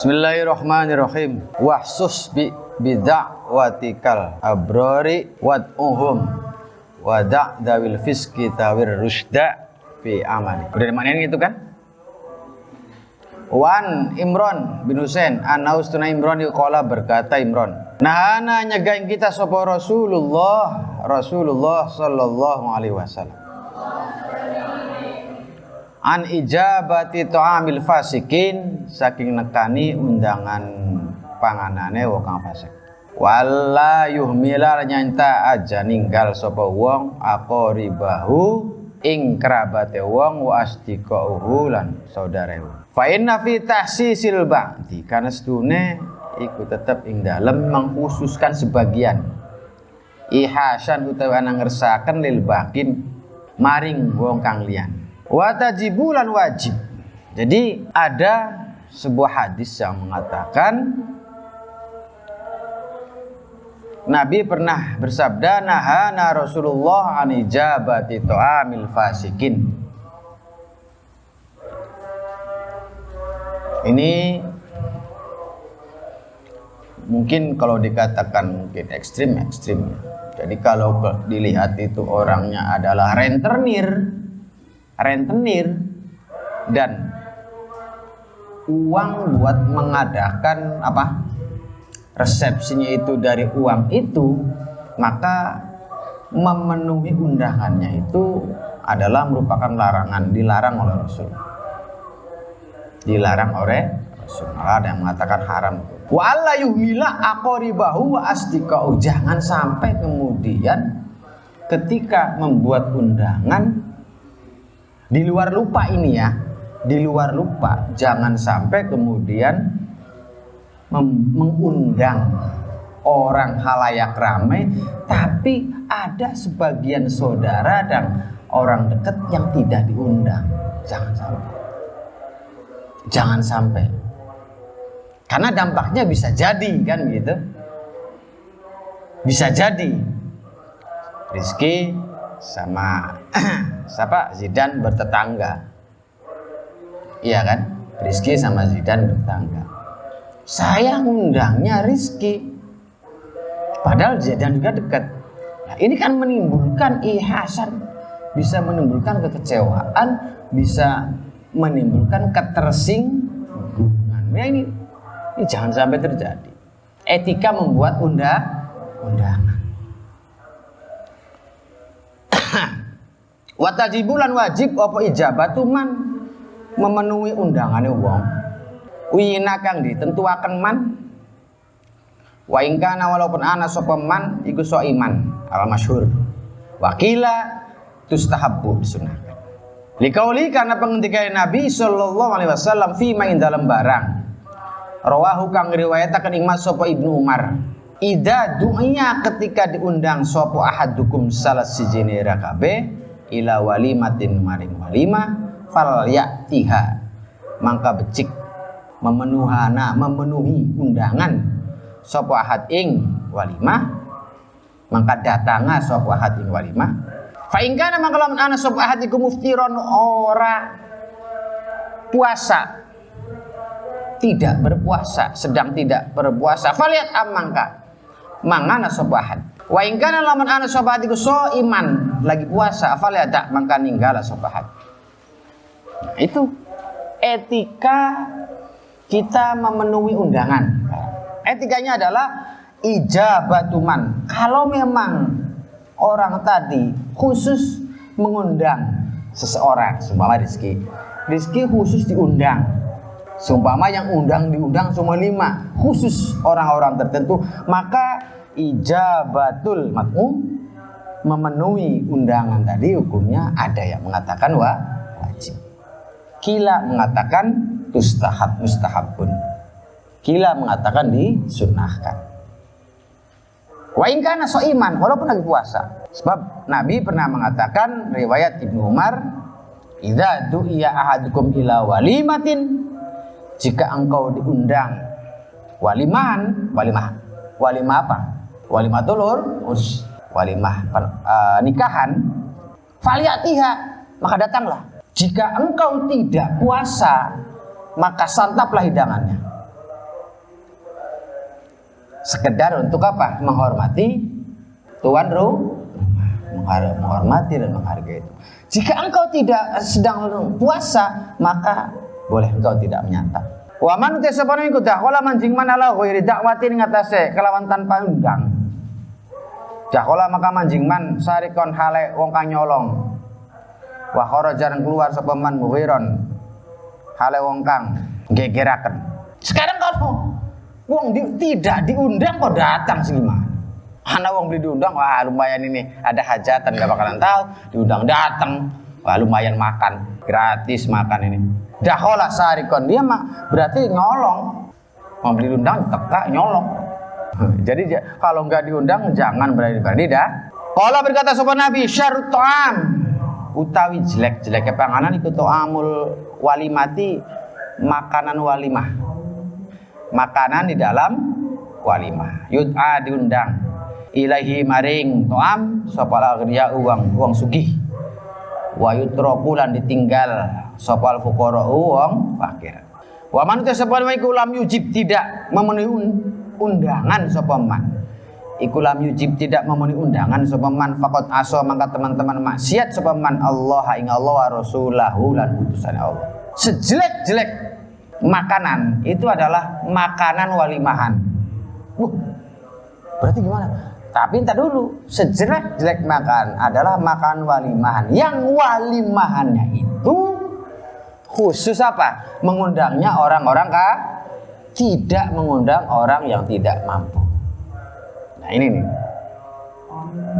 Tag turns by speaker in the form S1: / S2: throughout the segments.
S1: Bismillahirrahmanirrahim. Wahsus bid'watikal abrari wad'uhum wada' dawil fiski tawir rusda fi amali. Udah dimanain gitu kan? Wan Imron bin Husain anaustuna Imron yuqala berkata Imron, nahana nyagain kita sapa Rasulullah sallallahu alaihi wasallam an ijabati ta'amil fasikin, saking nekani undangan panganane wong kang fasik. Walla yuhmilal nyanta aja ninggal sapa wong aqribahu ing kerabate wong wa asdiqauhu lan saudare. Fa inna fi tahsisil ba'di, kana sedune iku tetep ing dalem mengkhususkan sebagian ihasan utawi ana ngersaken lil bakin maring wong kang liyan. Watajibulan wajib. Jadi ada sebuah hadis yang mengatakan Nabi pernah bersabda, nahana Rasulullah an ijabati ta'amil fasikin. Ini mungkin kalau dikatakan mungkin ekstrim. Jadi kalau dilihat itu orangnya adalah rentenir dan uang buat mengadakan resepsinya itu dari uang itu, maka memenuhi undangannya itu adalah merupakan larangan, dilarang oleh Rasul. Malah ada yang mengatakan haram. Wa alla yuhmila aqribahu wa asdiqau, jangan sampai kemudian ketika membuat undangan di luar lupa jangan sampai kemudian mengundang orang halayak ramai, tapi ada sebagian saudara dan orang dekat yang tidak diundang. Jangan sampai. Karena dampaknya bisa jadi kan gitu. Bisa jadi Rizky sama siapa? Zidan bertetangga. Iya kan? Rizky sama Zidan bertetangga. Saya ngundangnya Rizky, padahal Zidan juga dekat. Nah, ini kan menimbulkan ihasan, bisa menimbulkan kekecewaan, bisa menimbulkan ketersinggungan. Nah, ini jangan sampai terjadi. Etika membuat undangan. Watajibulan wajib apa ijabatu man, memenuhi undangane wong wina kang ditentuaken man wa ingkana walaupun ana sapa man iku so iman al masyhur wakila tustahabbu disunahkan likauli karena pengendikane Nabi sallallahu alaihi wasallam fi ma ing dalem barang rawahu kang riwayataken ing Mas sapa Ibnu Umar ida du'nya ketika diundang sapa ahadukum salah sijine rakabe ila walimatin maring walimah fal ya'tiha, mangka becik memenuhi undangan sapa ahad ing walimah, mangka datanga sapa ahad ing walimah. Fa in kana mangka lamun ana sapa ahad iku muftiron ora puasa, tidak berpuasa, sedang tidak berpuasa, faliat amangka mangana sapa ahad. Wa in kana lamun ana sapa ahad iku so iman lagi puasa, faliat mangka ninggala sapa ahad. Nah, itu etika kita memenuhi undangan. Etikanya adalah ijabatuman. Kalau memang orang tadi khusus mengundang seseorang, seumpama Rizky khusus diundang. Seumpama yang diundang semua 5, khusus orang-orang tertentu, maka ijabatul mat'um, memenuhi undangan tadi hukumnya ada yang mengatakan wajib. Kila mengatakan mustahabun. Kila mengatakan disunahkan. Wa in kana shaiman, walaupun lagi puasa. Sebab Nabi pernah mengatakan riwayat Ibnu Umar, idza du'iya ahadukum ila walimatin, jika engkau diundang walimah apa? Walimatul urus, walimah nikahan, falyatiha, maka datanglah. Jika engkau tidak puasa, maka santaplah hidangannya. sekedar untuk apa? Menghormati tuan rumah, menghormati dan menghargai itu. Jika engkau tidak sedang puasa, maka boleh engkau tidak menyantap. Wa man tasabana iku dakhala manjing man ala ghairi dakwatin ngatasé kelawan tanpa undang. Dakhala maka manjing man sarikon hale wong kang nyolong. Wa kharajan keluar sapa man muhiron hale wong kang gegeraken. Sekarang kamu wong tidak diundang kok datang sih gimana? Anak wong beli diundang, wah lumayan ini ada hajatan gak bakalan tahu, diundang datang, wah lumayan makan, gratis makan ini. Dakhala sarikon dia mah berarti nyolong, mau beli diundang teka nyolong. Jadi kalau nggak diundang jangan berani dah. Kalau berkata sopan Nabi syarut ta'am utawi jelek-jelek panganan itu ta'amul walimati makanan walimah. Makanan di dalam walimah. Yud'a diundang. Ilahi maring ta'am sapa agriya uang sugih. Wa yutraku lan ditinggal sapa fuqara wong fakir. Wa man tasabban wa iku lam yujib tidak memenuhi undangan sapa man. Iku lam yujib tidak memenuhi undangan sapa man faqat aso maka teman-teman maksiat sapa man Allah ing Allah wa rasulahu lan utusan Allah. Sejelek-jelek makanan itu adalah makanan walimahan. Berarti gimana? Tapi entar dulu, sejelek-jelek makan adalah makan walimahan. Yang walimahannya itu khusus apa? Mengundangnya orang-orang tidak mengundang orang yang tidak mampu. Nah ini nih.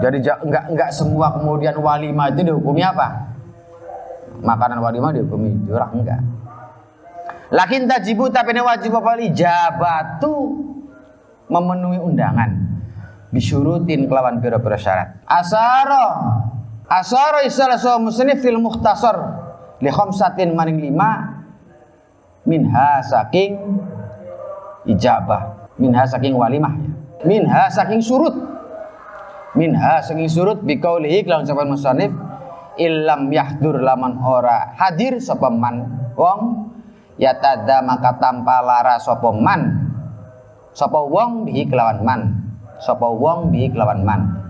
S1: Jadi enggak semua kemudian walimah itu dihukumi apa? Makanan walimah dihukumi curang enggak. Lakin tajibu tapi ini wajib apa? Ijabatu memenuhi undangan. Bisyurutin kelawan pira-pira syarat. Asaro istilah so musnif fil mukhtasar li khamsatin maring 5 minha saking ijabah, minha saking walimah ya. Minha saking surut biqaulihi kelawan sapan musannif illam yahdur laman ora hadir sapa man wong yatada maka tanpa lara sapa man sapa wong bihi kelawan man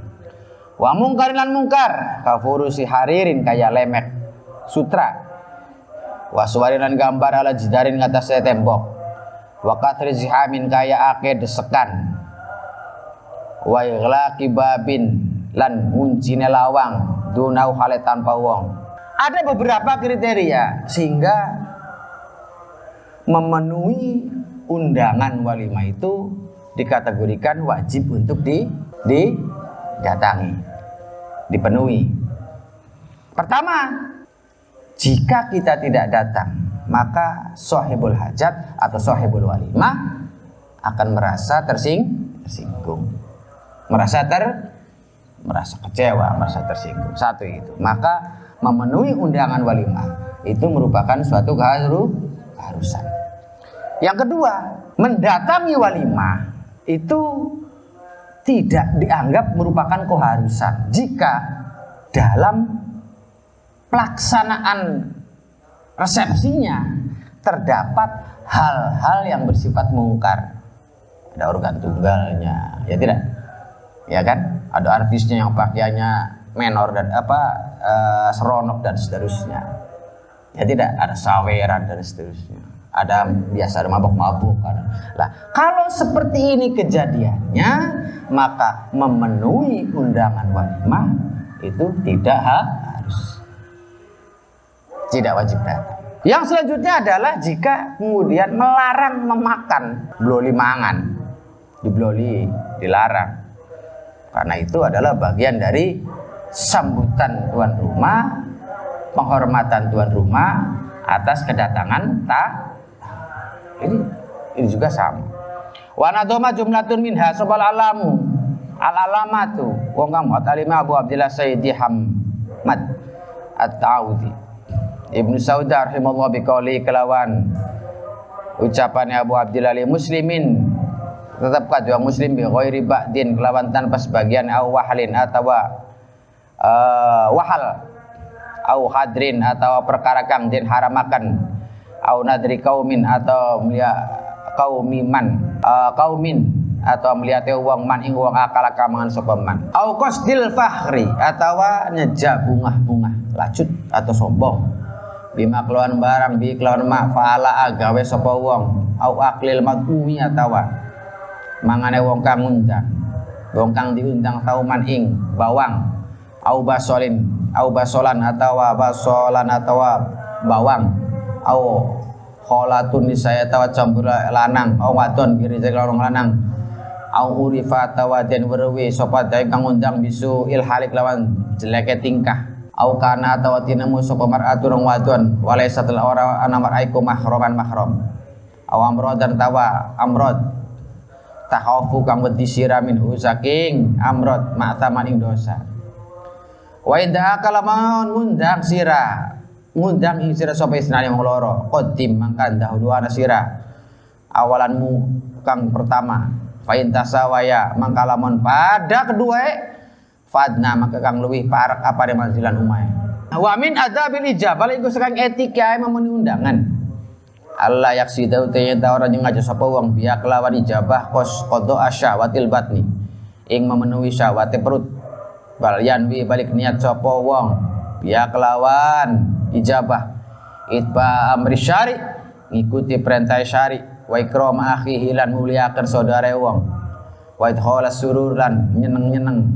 S1: wa mungkarin lan mungkar kafurusi haririn kaya lemek sutra wa suwarin lan gambar ala jidarin ngatasé tembok wa katri zihamin kaya ake desekan wa ighlaqi babin lan nguncine lawang dunau hale tanpa wong. Ada beberapa kriteria sehingga memenuhi undangan walimah itu dikategorikan wajib untuk didatangi, dipenuhi. Pertama, jika kita tidak datang, maka sahibul hajat atau sahibul walimah akan merasa tersinggung, merasa kecewa, merasa tersinggung. Satu itu. Maka memenuhi undangan walimah itu merupakan suatu keharusan. Yang kedua, mendatangi walimah itu tidak dianggap merupakan keharusan jika dalam pelaksanaan resepsinya terdapat hal-hal yang bersifat mungkar. Ada organ tunggalnya, ya tidak? Ya kan? Ada artisnya yang pakaiannya menor dan seronok dan seterusnya. Ya tidak? Ada saweran dan seterusnya. Ada biasa ada mabuk-mabuk. Lah, kalau seperti ini kejadiannya, maka memenuhi undangan walimah itu tidak harus, tidak wajib datang. Yang selanjutnya adalah jika kemudian melarang memakan bloli mangan, dibloli, dilarang. Karena itu adalah bagian dari sambutan tuan rumah, penghormatan tuan rumah atas kedatangan ini juga sama. Wa nadoma jumlatun minha sabal alamu al alamatu wong kang mu'talima Abu Abdillah Sayyidi Hamad At-Taudi Ibnu Sauda rahimallahu biqauli kelawan ucapannya Abu Abdillah li muslimin tetap kadua muslim bi ghairi ba'din kelawan tanpa sebagian au wahalin atau wahal au hadrin atau perkara kang den haramakan au nadri kaumin atau kaumin atau melihat wong man ing wong akal kamangan sapa man au qasdil fakhri atawa nyeja bungah-bungah lacut atau sombong bima kelawan barang bi kelawan ma faala agawe sapa wong au aklil madumi atawa mangane wong kang ngundang wong kang diundang sauman ing bawang au basolan atawa bawang au kholatun nisaya tawa campur lanang au wadon kiri orang lanang au urifa tawa den werwi sapa dae kang ngundang bisu ilhalik lawan jeleke tingkah au kana tawa tinemu sapa mar'atun wadon walaysa tal ora ana mar'aiku mahroman mahram au amrodan tawa amrod takhaufu kang wedi sira minhu saking amrod ma'taman ing dosa wa inda kalaman ngundang sira ngundang ing sira sapa isnane wong loro qadim mangkan dahulu ana sira awalanmu kang pertama fa intasawaya mangkalamun pada kedua fadna maka kang luwih parek apa de manzilan umay wa min adabil ijabah iku sakang etika memenuhi undangan Allah yaksida utaya ta ora jeung aja sapa wong biya kelawan ijabah qos qada asyawatil batni ing memenuhi syahwate perut bal yanwi balik niat sapa wong biya kelawan ijabah itba amri syari ngikuti perintah syari wa ikram akhihi lan muliakan saudara wong wa idkhala surur lan nyeneng-nyeneng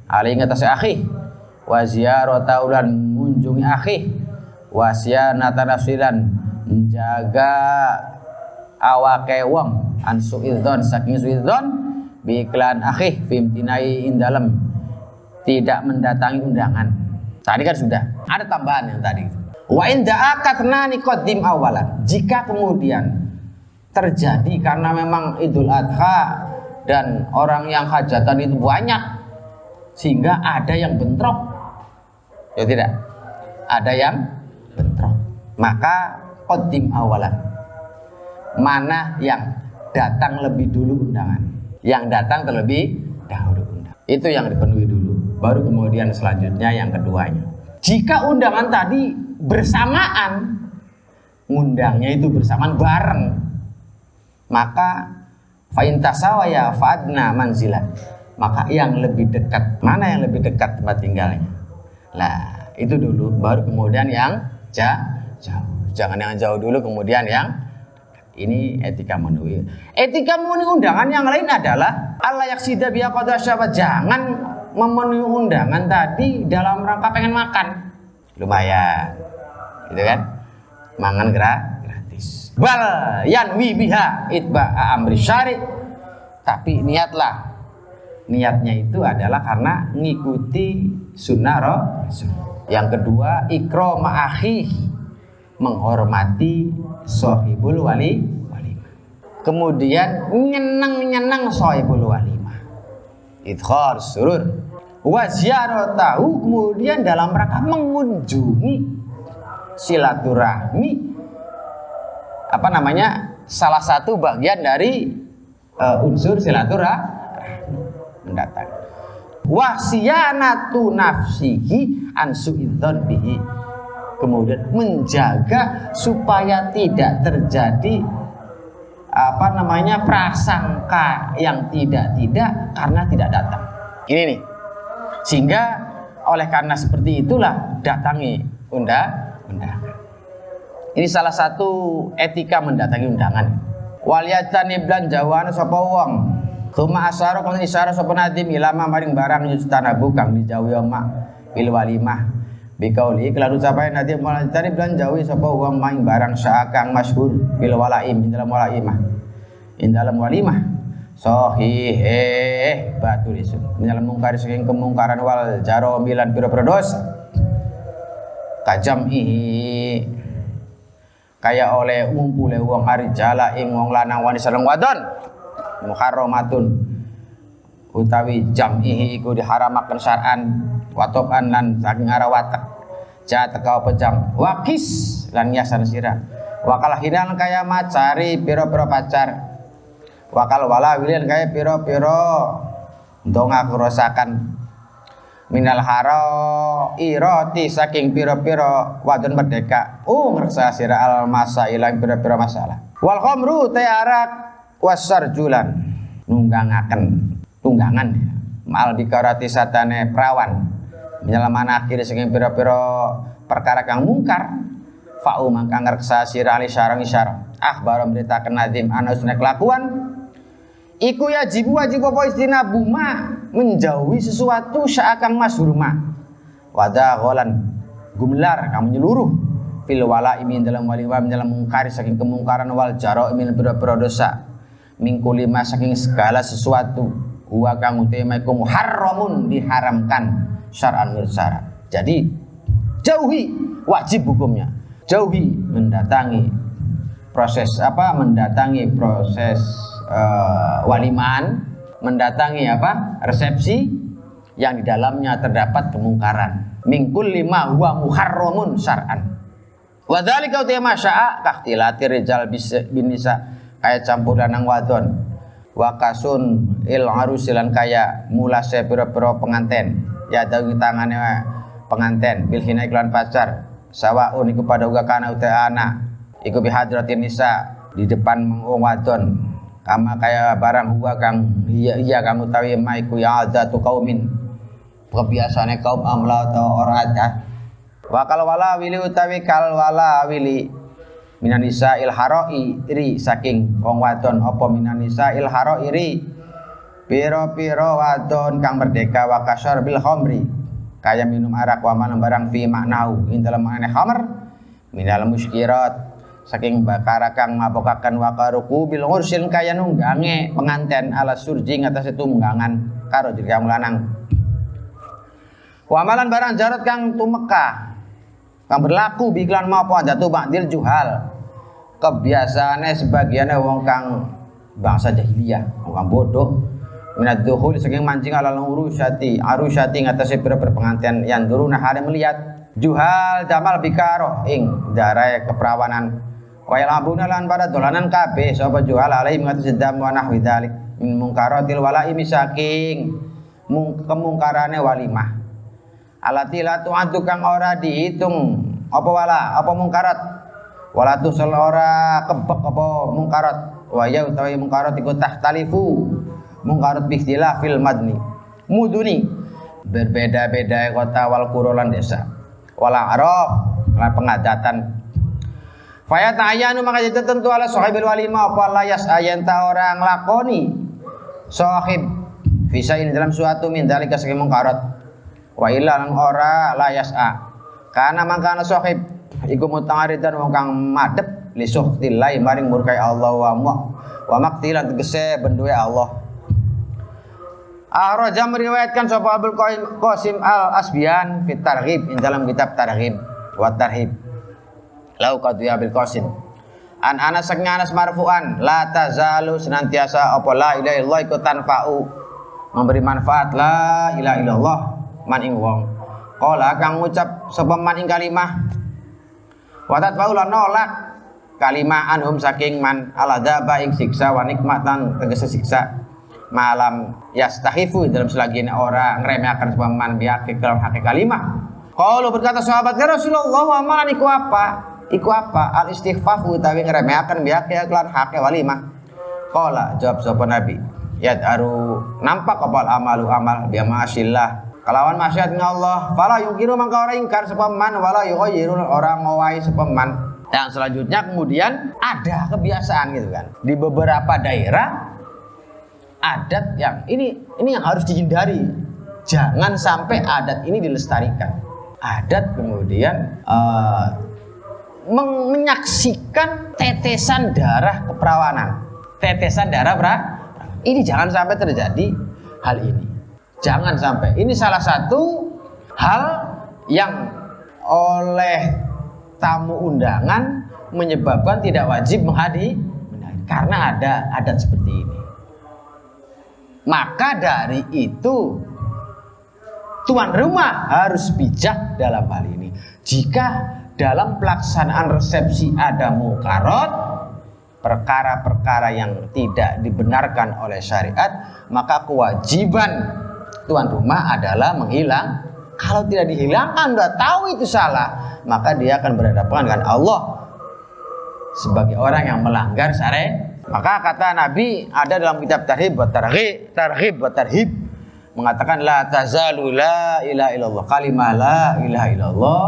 S1: ali ngatasé akhi wa ziyarata ulan ngunjungi akhi wa siyanata nafsilan menjaga awake wong an suidzon saking suidzon bi iklan akhi pimtinai indalem tidak mendatangi undangan. Tadi kan sudah ada tambahan yang tadi. Wa inda akatnani qadim awalan. Jika kemudian terjadi karena memang Idul Adha dan orang yang hajatan itu banyak sehingga ada yang bentrok. Ya tidak? Ada yang bentrok. Maka qadim awalan. Mana yang datang lebih dulu undangan? Yang datang terlebih dahulu undangan. Itu yang dipenuhi dulu. Baru kemudian selanjutnya yang keduanya. Jika undangan tadi bersamaan, ngundangnya itu bersamaan bareng, maka fa'intasawaya fa'adna manzilan, maka yang lebih dekat, mana yang lebih dekat tempat tinggalnya. Lah itu dulu, baru kemudian yang jauh. Jangan yang jauh dulu kemudian yang ini etika memenuhi. Etika memenuhi undangan yang lain adalah Allah yaksida biya qada syabat, jangan memenuhi undangan tadi dalam rangka pengen makan. Lumayan. Gitu kan? Mangan gratis. Bal yanwi biha itba amri syari. Tapi niatlah. Niatnya itu adalah karena ngikuti sunnah Rasul. Yang kedua, ikrama akhi, menghormati sahibul walimah. Kemudian nyeneng sahibul walimah. Idkhar surur wa ziyaratahu, kemudian dalam rangka mengunjungi silaturahmi, apa namanya, salah satu bagian dari unsur silaturahmi mendatang. Wa siyanatu nafsihi an su'idzon bihi, kemudian menjaga supaya tidak terjadi apa namanya prasangka yang tidak karena tidak datang. Ini nih, sehingga oleh karena seperti itulah datangi undangan. Ini salah satu etika mendatangi undangan. Waliyatani blanjawan sapa wong Tuma asyara kon isyara sapa nadim ilama maring barang yustanabu kang dijauhi mak bil walimah bikauli kelan ucapan nadim malah tadi belanjawi sapa wong maring barang syakang masyhur bil walaim dalam walimah sahih batul isun dalam mungkar saking kemungkaran wal jaro milan pira-pira dosa kajam kaya oleh ngumpule wong arijala ing wong lanang wani sareng wadon muharramatun utawi jam'ihi iku diharamaken syar'an watoban lan saking arah watak ja teka pejam wakis lan yasan sira wakal hinan kaya macari pira-pira pacar wakal wala wilan kaya pira-pira ndonga kerosakan minal haro iroti saking pira-pira wadon merdeka ngreksa sira al masa ilang pira-pira masalah wal khamru ta'arak wasarjulan nunggangaken tunggangan ya. Mal bikarati satane prawan menyelaman akhir saking pira-pira perkara kang mungkar fa'u mangkang ngerksa sira ali sareng isyarah akhbar beritaken nadim ana usne kelakuan iku ya wajib apa istinabu ma menjauhi sesuatu seakan masyhurma wada golan gumlar kamu menyeluruh fil wala imin dalam waliwa dalam mungkari saking kemungkaran wal jaro imin pira-pira dosa mingkulima saking segala sesuatu huwa kang utama iku muharramun diharamkan syar'an syarat. Jadi jauhi wajib hukumnya. Jauhi mendatangi proses waliman, mendatangi resepsi yang di dalamnya terdapat kemungkaran. Mingkul lima huwa muharramun syar'an. Wa dzalika utama sya'a kahtilati rijal bin nisa kaya campur lanang wadon. Wa kasun il arusilan kaya mulase pira-pira penganten. Ya dawi tangane penganten bil hina iklan pacar sawaun iku pada uga kana uta anak iku bihadratin nisa di depan wong wadon kama kaya barang huwa kang iya kamu tawi ma iku ya adatu qaumin kebiasaane kaum amla atau ora ada wa kal wala wili utawi kal wala wili minan nisa il haroi iri saking wong wadon apa minan nisa il haroi iri piro-piro wadon kang merdeka wa kasar bil khamri kaya minum arak wa man barang fi maknau ing dalam maknane khamr minal muskirat saking bakara kang mabokaken wa karuku bil ngursin kaya nunggange penganten ala surji ngatas tunggangan karo jika lanang wa malan barang jarat kang tumeka kang berlaku biklan maapa jatuh ba'dil juhal kebiasaane sebagiane wong kang bangsa jahiliyah wong kang bodoh minad dukhul saking mancing ala urusyati ngatasé pira-pira pengantin yang duruna hale melihat juhal damal bikaro ing darai keperawanan wa yalabuna lan pada dolanan kabeh sapa juhal alai ngatasé dam wa nahwi dzalik min mungkaratil walaimi saking kemungkarane walimah alati la tu'addu kang ora dihitung apa wala apa mungkarat wala tusal ora kebek apa mungkarat wa ya utawi mungkarat iku tahtalifu mungkarat biikhtilaf fil madni muduni berbeda-beda kota wal qura lan desa wala araf lan pengadatan faya ta'ayyanu maka tertentu ala sahibil walimah apa la yas'ayanta orang lakoni sahib bisa ini dalam suatu min dalika saking mungkarat wa illa lan ora la yas'a kana mangkana sahib iku mutangaridan wong kang madhep li suhtillah maring murkai Allah wa maqtilan tegese benduwe Allah. Ar-Raja meriwayatkan sapa Abul Qasim Al-Asbihan fit Targhib dalam kitab Targhib wa Tarhib. Lau qad ya Abul Qasim. An Anas saking Anas marfu'an la tazalu senantiasa apa la ilaha illallah iku tanfa'u memberi manfaat la ilaha illallah man ing wong. Qala kang ngucap sapa man ing kalimah wa tatfa'u lan nolak kalimah anhum saking man aladaba ing siksa wa nikmatan tegese siksa malam yastahifu dalam selagian orang ngremehkan sebab man biaki dalam hak kalimah. Kalau berkata sahabat ya Rasulullah wa amalan iku apa? Iku apa? Al istighfaf utawi ngremehkan biaki kelan hak walimah. Qala jawab sapa Nabi yadaru nampak apa amalu amal bi ma'asillah kalawan maksiat Allah fala yukiru mangka ora ingkar sapa man wala yughayyiru orang ngowahi sapa man. Yang selanjutnya kemudian ada kebiasaan gitu kan di beberapa daerah adat yang ini yang harus dihindari. Jangan sampai adat ini dilestarikan. Adat kemudian menyaksikan tetesan darah keperawanan. Tetesan darah ini jangan sampai terjadi hal ini. Jangan sampai. Ini salah satu hal yang oleh tamu undangan menyebabkan tidak wajib menghadiri karena ada adat seperti ini. Maka dari itu tuan rumah harus bijak dalam hal ini. Jika dalam pelaksanaan resepsi ada mungkarat, perkara-perkara yang tidak dibenarkan oleh syariat, maka kewajiban tuan rumah adalah menghilang. Kalau tidak dihilangkan, sudah tahu itu salah, maka dia akan berhadapan dengan Allah sebagai orang yang melanggar syariat. Maka kata Nabi ada dalam kitab Targhib wa Tarhib mengatakan la tazalu la ilaha illallah, kalimah la ilaha illallah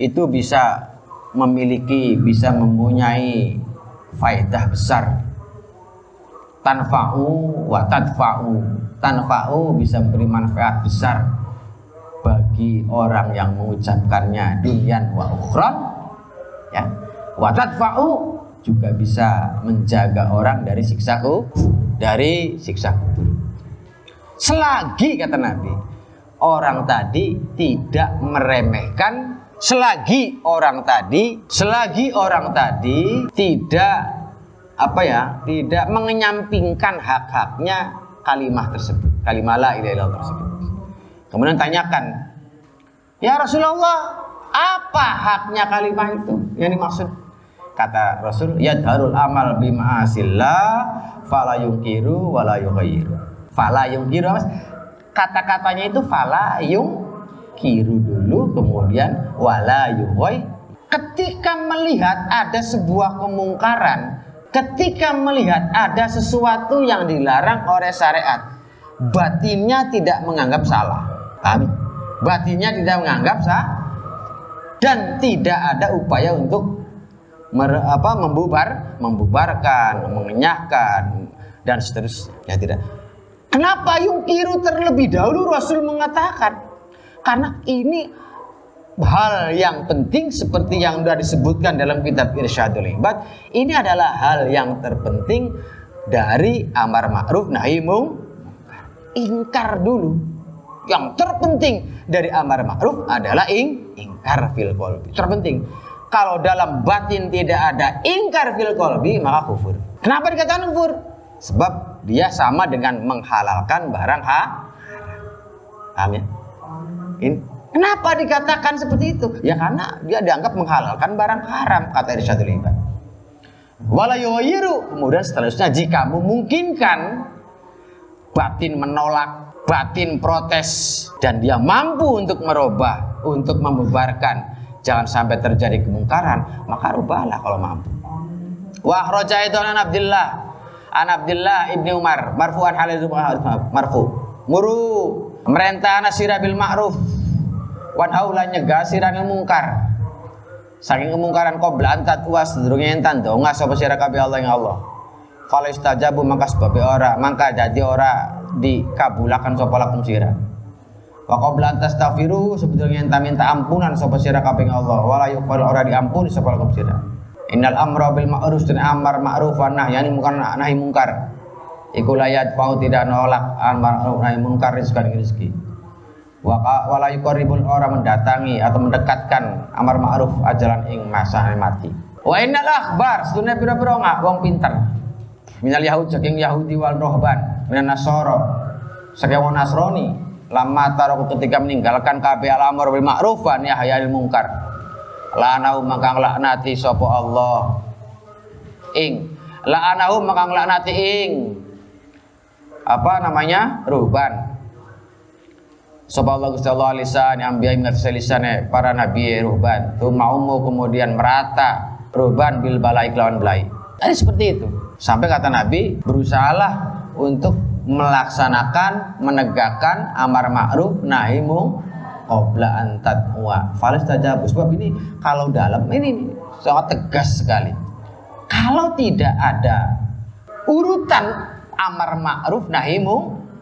S1: itu bisa mempunyai faedah besar. Tanfa'u wa tanfa'u bisa memberi manfaat besar bagi orang yang mengucapkannya dunyan wa ukhra, ya. Wa tadfa'u juga bisa menjaga orang dari siksa kubur. Selagi kata Nabi, orang tadi tidak meremehkan, selagi orang tadi tidak tidak mengenyampingkan hak-haknya kalimah tersebut, kalimah la ilaha illallah tersebut. Kemudian tanyakan, ya Rasulullah, apa haknya kalimah itu yang dimaksud? Kata Rasul, yadharul amal bima'asillah fala yungkiru wala yughayyiru. Fala yungkiru, kata-katanya itu fala yungkiru dulu, kemudian wala yughayyiru. Ketika melihat ada sebuah kemungkaran, ketika melihat ada sesuatu yang dilarang oleh syariat, batinnya tidak menganggap salah. Amin. Batinnya tidak menganggap salah dan tidak ada upaya untuk membubarkan, mengenyahkan dan seterusnya. Ya tidak. Kenapa yungkiru terlebih dahulu Rasul mengatakan? Karena ini hal yang penting seperti yang sudah disebutkan dalam kitab Irsyadul Ibad. Ini adalah hal yang terpenting dari amar ma'ruf nahi munkar. Ingkar dulu. Yang terpenting dari amar ma'ruf adalah ingkar fil qalbi. Terpenting. Kalau dalam batin tidak ada ingkar fil qalbi, maka kufur. Kenapa dikatakan kufur? Sebab dia sama dengan menghalalkan barang haram. Amin. Kenapa dikatakan seperti itu? Ya karena dia dianggap menghalalkan barang haram, kata Irsyadul Ibad. Wala yughayyiru, kemudian seterusnya jika memungkinkan batin menolak, batin protes dan dia mampu untuk merubah, untuk membubarkan, jangan sampai terjadi kemungkaran, maka rubahlah kalau mampu. Wa akhraja an Abdullah ibni Umar marfu'an halil marfu. Muru merintah nasira bil ma'ruf wan haula nyegah siranil mungkar. Saking kemungkaran qabla antat was sedurunge enten donga sapa sira kabeh Allah ing Allah. Fala istajabu mangka sebab ora, mangka dadi ora dikabulaken sapa lakum sira. Wa qabla tastaghfiru sebetulnya enta minta ampunan sapa sira kabeh Allah, wala yuqbal ora diampuni sapa lakum sira. Innal amra bil ma'ruf dan amar ma'ruf wa nahi munkar. Iku layat pau tidak nolak amar ma'ruf nahi munkar rezeki. Wala yuqribul ora mendatangi atau mendekatkan amar ma'ruf ajalan ing masa mati. Wa innal akhbar sedune pira-pira wong pinter. Minal yahud saking Yahudi wal rohban, minan nasara saking wong Nasrani. Lama taruh ketika meninggalkan kabeh al-amr bil ma'ruf wa nahi anil munkar. La'anahu maka laknati sapa Allah la'anahu maka laknati ruhban sapa Allah Gusti Allah lisan ambiya mengatasi lisane para nabi ruhban tu maumu kemudian merata ruhban bil balai kelawan belai. Jadi seperti itu. Sampai kata Nabi, berusahalah untuk melaksanakan, menegakkan amar ma'ruf nahi munkar qabla an tad'wa falastajabu. Sebab ini kalau dalam ini sangat tegas sekali. Kalau tidak ada urutan amar ma'ruf nahi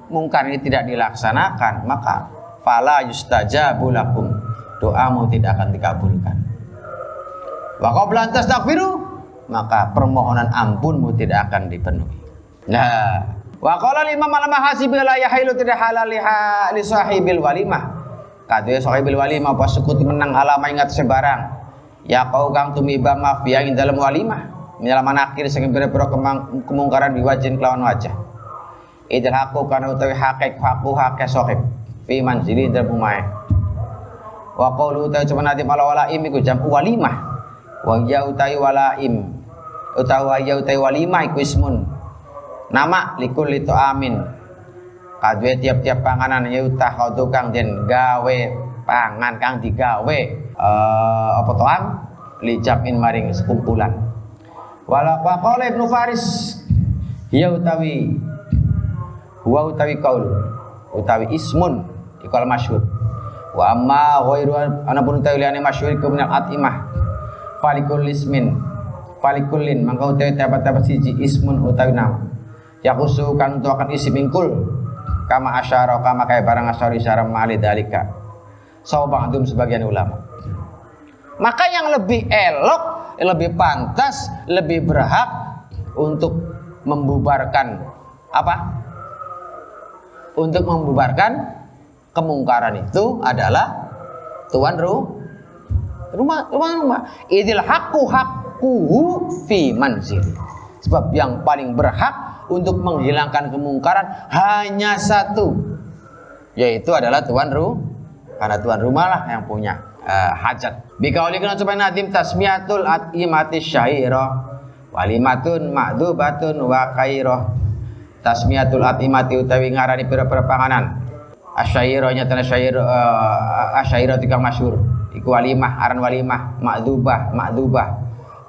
S1: munkar ini tidak dilaksanakan, maka fala yustajabu lakum, doamu tidak akan dikabulkan. Wa qabla an tastaghfiru, maka permohonan ampunmu tidak akan dipenuhi. Nah, wa qala Imam al-Mahasibi la yahilu tidak halal li sahibil walimah. Kadhe sahibil walimah apa sekuti menang alama ingat sebarang. Ya kau kang tumiba mafia ing dalam walimah. Nyalaman akhir saking pira-pira kemungkaran biwajin kelawan wajah. Idil haku kana utawi hakik sahib fi manzili dalam umae. Wa qaulu utawi cuma natim ala walaim iku jam'u walimah. Wa ya utawi walaim utawi ya utawi walimah iku ismun. Nama likulli amin. Kadue tiap-tiap panganan ya utah kau tukang den gawe pangan kang digawe apa toang lijabin maring sekumpulan Wala qala Ibnu Faris ya utawi qaul utawi ismun iku al masyhur. Wa amma ghairu anapun utawi liyane masyhur iku minal atimah falikul ismin falikullin mangka utawi tabat-tabat siji ismun utawi nama yakusu kan untuk akan isi mingkul kama asyara kama kaya barang asyari syara ma'ali dalika sawba'dum sebagian ulama. Maka yang lebih elok, lebih pantas, lebih berhak untuk membubarkan apa? Untuk membubarkan kemungkaran itu adalah tuan rumah. Idil haqqu fi manzil. Sebab yang paling berhak untuk menghilangkan kemungkaran hanya satu, yaitu adalah tuan rumah. Karena tuan rumah lah yang punya hajat. Bikaulikun supaya nadim tasmiyatul atimati syairah walimatun ma'dubatun wa khairah. Tasmiyatul atimati utawi ngarani pira-pira panganan. Asyairahnya tanah syair asyairah tikang masyhur. Iku walimah aran walimah ma'dubah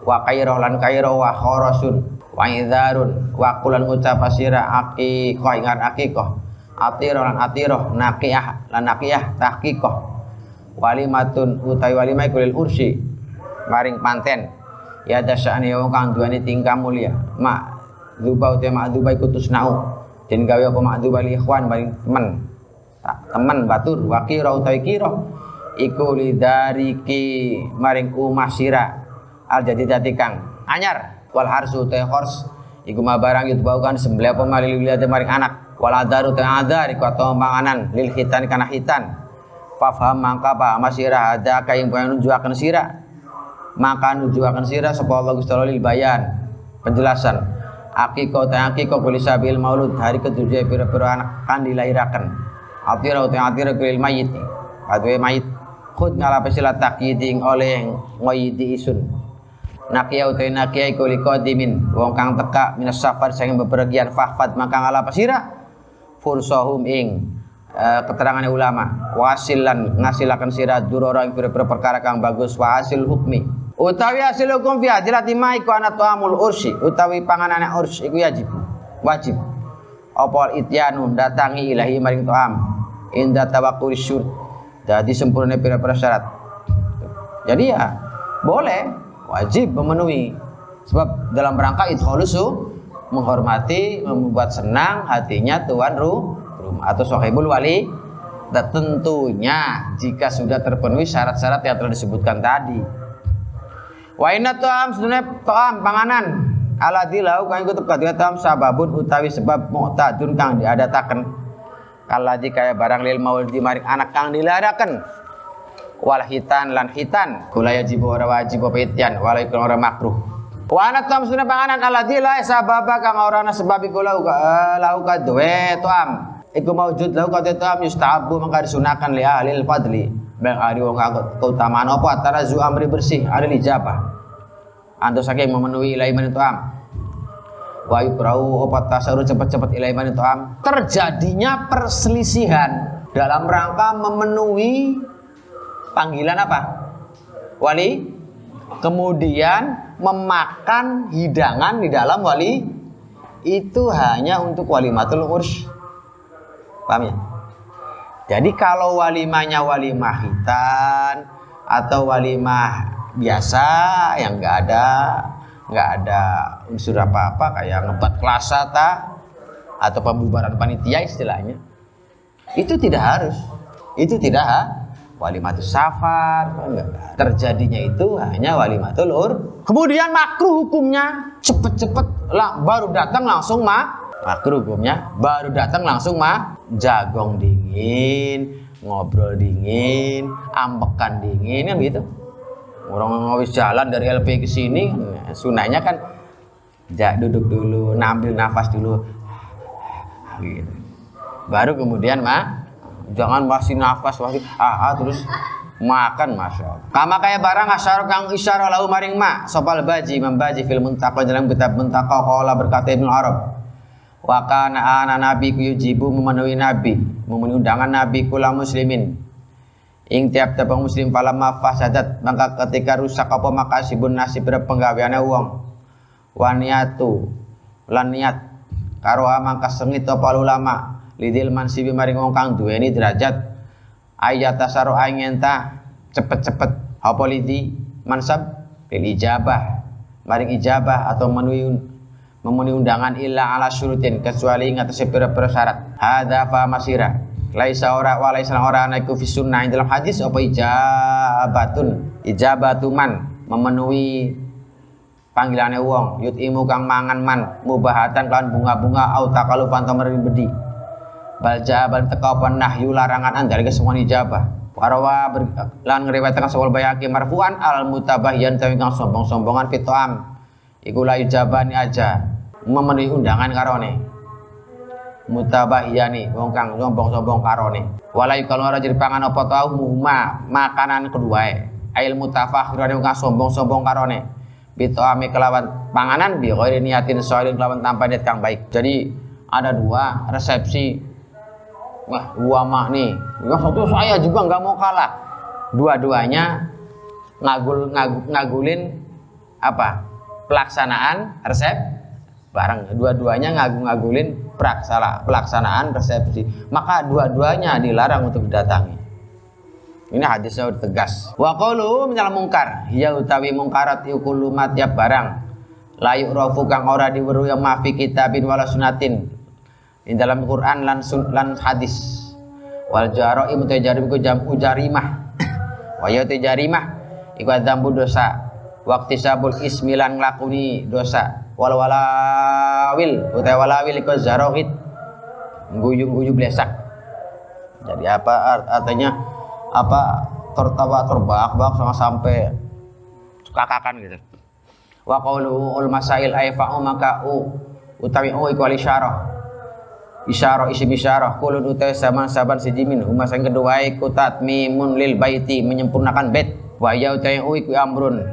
S1: wa khairah lan khairah wa kharasun wa idzarun wa qulan ngucap sira aqiqah ingat aqiqah atirah lan atirah naqiyah lan naqiyah tahqiqah walimatun utawi walimah kulil ursi maring panten ya dasyane wong kang duweni tingkah mulia mak dzubau te mak dzubai kutusnau den gawe apa mak dzubal ikhwan maring teman batur wakira utawi kira iku lidariki maring umah sira al jadi kang anyar wal harsu te hors iku ma barang yutbau kan sembelih apa malih liwate maring anak wal adaru te adar iku atau panganan lil khitan kana khitan fafham mangka pa masira ada kaya yang nujuaken sira maka nujuaken sira sapa Allah Gusti lil bayan penjelasan akikah te akikah kulisabil maulud hari ketujuh pira-pira anak kan dilahiraken atira te atira kulil mayit kadue mayit khud ngalape sila takyiding oleh ngoyidi isun nakia utai nakia iku liqadimin wong kang teka minas safar saking bepergian fahfad maka ngalape sira fursahum ing keterangan ulama wasilan ngasilaken sira durora ing pira-pira perkara kang bagus wa hasil hukmi utawi hasil hukum fi hadilati ma iku ana tuamul ursi utawi panganane urs iku wajib apa ityanu datangi ilahi maring tuam inda tawakkul syurut jadi sempurna pira-pira syarat jadi ya boleh wajib memenuhi sebab dalam rangka idkholusu menghormati membuat senang hatinya tuan rumah atau sohibul wali dan tentunya jika sudah terpenuhi syarat-syarat yang telah disebutkan tadi wa inna tu'am sebenarnya tu'am panganan ala dilau kang iku tepatnya tu'am sababun utawi sebab mu'tadun kang diadataken kaladi kaya barang lil maulidi maring anak kang diladaken wal hitan lan hitan kula yajib ora wajib apa ityan walaikun ora makruh wa ana tu'am sebenarnya panganan ala dilai sababa kang ora ana sebab iku lau kadue tu'am iku maujud lau kadue tu'am yustahabu mangka disunahkan li ahlil fadli bang ari wong keutamaan apa tarazu amri bersih ada ijabah antos saking memenuhi ilaiman itu am wa yukrau apa tasarru cepat-cepat ilaiman itu am terjadinya perselisihan dalam rangka memenuhi panggilan apa wali kemudian memakan hidangan di dalam wali itu hanya untuk walimatul urs paham ya. Jadi kalau walimahnya walimah hitan atau walimah biasa yang nggak ada unsur apa-apa kayak ngebat kelasa atau pembubaran panitia istilahnya itu tidak walimatus safar enggak. Terjadinya itu hanya walimatul ur. Kemudian makruh hukumnya cepet-cepet lah baru datang langsung makruh hukumnya baru datang langsung jagong dingin, ngobrol dingin, ambekan dingin kan gitu. Orang ngawis jalan dari LP ke sini, sunahnya kan duduk dulu, ambil nafas dulu, gitu. Baru kemudian jangan masih nafas terus makan masya Allah. Kama kaya barang asyara kang isyara lahu maring sopal baji membaji fil muntaqo dalam kitab muntaqo qala berkata Ibnu Arab wa kana ana nabi ku yujibu memenuhi undangan nabi kula muslimin ing tiap-tiap muslim falamma fasadat maka ketika rusak apa makasibun nasib penggaweane wong wa niyatu lan niat karo mangka sengit apa ulama lidil mansibi maring wong kang duweni derajat ayatasaro ayenta cepet-cepet apa lidi mansab bil ijabah maring ijabah atau memenuhi undangan illa ala syurutin kecuali ngatasi pira-pira syarat hadza fa masira laisa ora wa laisa ora ana iku fi sunnah dalam hadis apa ijabatuman memenuhi panggilane wong yutimu kang mangan man mubahatan kan bunga-bunga au takalu pantomeri bedi bal jaban teka apa nahyu larangan andar kesemua ijabah warawa lan ngriwayatkan sawal bayaki marfu'an al mutabahyan tawi kang sombong-sombongan fitoam iku la ijabani aja memenuhi undangan karone mutabahiyani wong kang sombong-sombong karone walai kalau ora jadi pangan apa tau muhma makanan keduae ail mutafakhirane wong kang sombong-sombong karone bitoame kelawan panganan bi ghairi niatin sholin kelawan tanpa niat kang baik. Jadi ada dua resepsi. Wah, dua mak nih. Ya satu saya juga nggak mau kalah. Dua-duanya ngagulin apa? Pelaksanaan resep bareng. Dua-duanya ngagulin pelaksanaan resepsi. Maka dua-duanya dilarang untuk didatangi. Ini hadisnya udah tegas. Wa qalu minal mungkar, ya utawi mungkarat kullu ma tiap barang la yu'rafu kang ora diweruhi ma fi kitabin wala sunnatin. Di dalam Quran lan hadis. Wal jaraim tajarim ku jam ujarimah. Wa ya tajarimah iku dzambu dosa. Waqti sabul ismilan nglakoni dosa. Wal walawil utawa walawil iku zarohid. Guyu-guyu blesak. Jadi apa artinya? Apa tertawa terbahak-bahak sama sampai kakakan gitu. Wa qaulu ul masail aifa'u maka utawi iku isyarah isim isyarah kulun utai sama saban sijimin huma sang kedua iku tatmimun lil baiti menyempurnakan bait wa ya utai iku amrun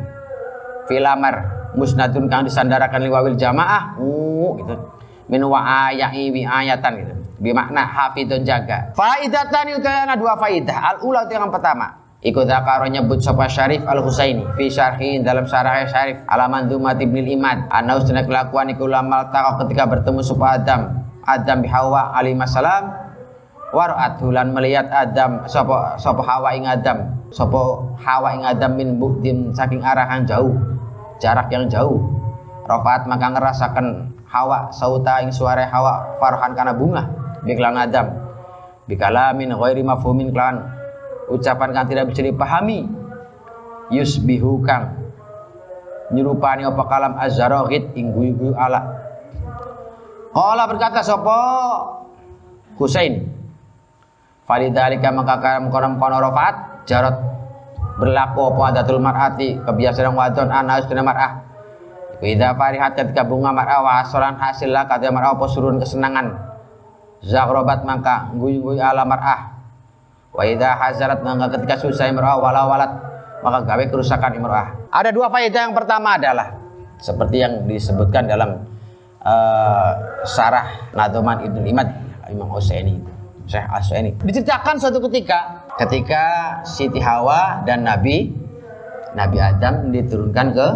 S1: fil amar musnadun kang disandarakan liwawil jamaah gitu min wa aya'i wi ayatan gitu bimakna hafidun jaga faidatan utai ana dua faidah al ula itu yang pertama ikut zakaro nyebut sapa Syarif al Husaini fi syarhi dalam syarah Syarif alaman dumat ibnil imad ana usna kelakuan iku lamal taqa ketika bertemu sapa Adam bi Hawa alaihi salam wara'at hulan melihat Adam sapa Hawa ing Adam sapa Hawa ing Adam min buktin saking arah yang jauh jarak yang jauh rafaat maka ngerasakan Hawa sauta ing suara Hawa farhan kana bunga biklan Adam bikalamin ghairi mafhumin klan ucapan kang tidak bisa dipahami yusbihu kang nyerupani apa kalam azzarohid ing guyu-guyu ala qala berkata sapa Husain falidhalika maka kalam kono rafaat jarot berlaku apa adatul mar'ati kebiasaan wadon anas dina mar'ah idza farihat ketika bunga mar'ah wa asalan hasil lah kata mar'ah apa surun kesenangan zaghrabat maka guyu-guyu ala mar'ah wa idza hazarat maka ketika susah mar'ah wala walat maka gawe kerusakan mar'ah. Ada dua faedah. Yang pertama adalah seperti yang disebutkan dalam Syarah Nadhoman Ibnu Imad Imam Husaini Syekh As-Husaini diceritakan suatu ketika Siti Hawa dan Nabi Adam diturunkan ke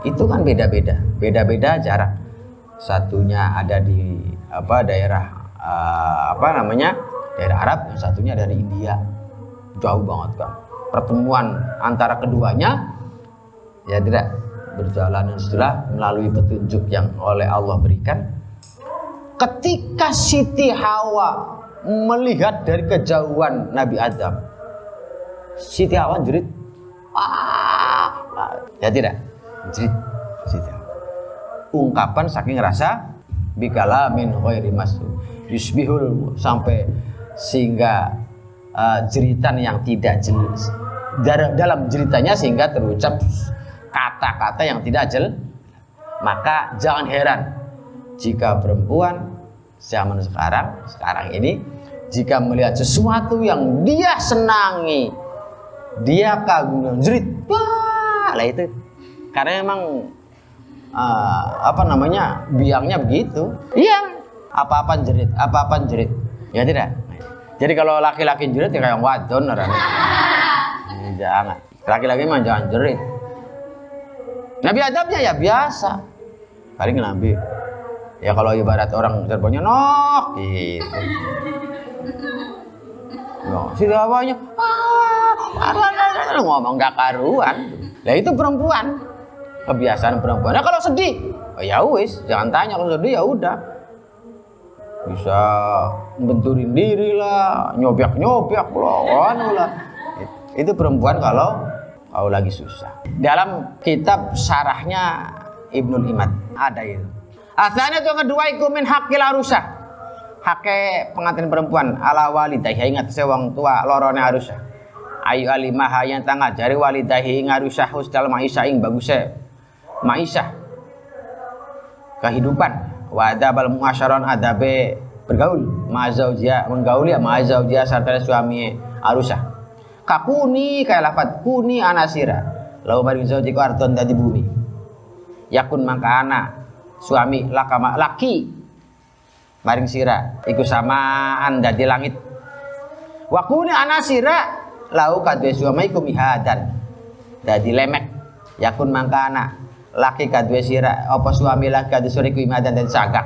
S1: itu kan beda-beda jarak. Satunya ada di daerah daerah Arab, yang satunya dari India, jauh banget kan. Pertemuan antara keduanya ya tidak berjalan dan setelah melalui petunjuk yang oleh Allah berikan. Ketika Siti Hawa melihat dari kejauhan Nabi Adam, Siti Hawa jerit, ya tidak, jerit Siti Hawa. Ungkapan saking rasa bikala min ghairi masuk yusbihul sampai sehingga jeritan yang tidak jelas dalam jeritanya sehingga terucap kata-kata yang tidak jelas. Maka jangan heran jika perempuan zaman sekarang ini jika melihat sesuatu yang dia senangi, dia kagum, jerit, wah lah itu karena memang biangnya begitu. Iya, apa-apa jerit ya tidak. Jadi kalau laki-laki jerit ya kayak wadon orang. Jangan, laki-laki mah jangan jerit. Nabi Adamnya ya biasa, paling nabi. Ya kalau ibarat orang Cirebonnya nok gitu. No, si Jawanya ngomong gak karuan. Lah itu perempuan. Kebiasaan perempuan. Nah kalau sedih, oh ya wis, jangan tanya. Kalau sedih ya udah. Bisa benturin diri lah, nyobek-nyobek lah. Itu perempuan kalau lagi susah. Dalam kitab syarahnya Ibnul Imad ada itu. Asalnya itu yang kedua iku min haqqil arusah. Hake pengantin perempuan ala walidahi ingat sewang tua lorone arusah. Ayu alimah yang tangga jari walidahi ngarusah husdal maisha ing bagusnya maisha kehidupan wa adabal muasyaron adabe bergaul mazaujia menggauli mazaujia serta suami arusah. Kakuni kayak lafat kuni anasira lau maring zauji ku arton dadi bumi yakun mangka anak suami lakama laki maring sira iku samaan dadi langit wakuni anasira lau kadue suami iku mihadan dadi lemek yakun mangka anak laki kadue sira apa suami laki kadue sira iku mihadan dadi sagak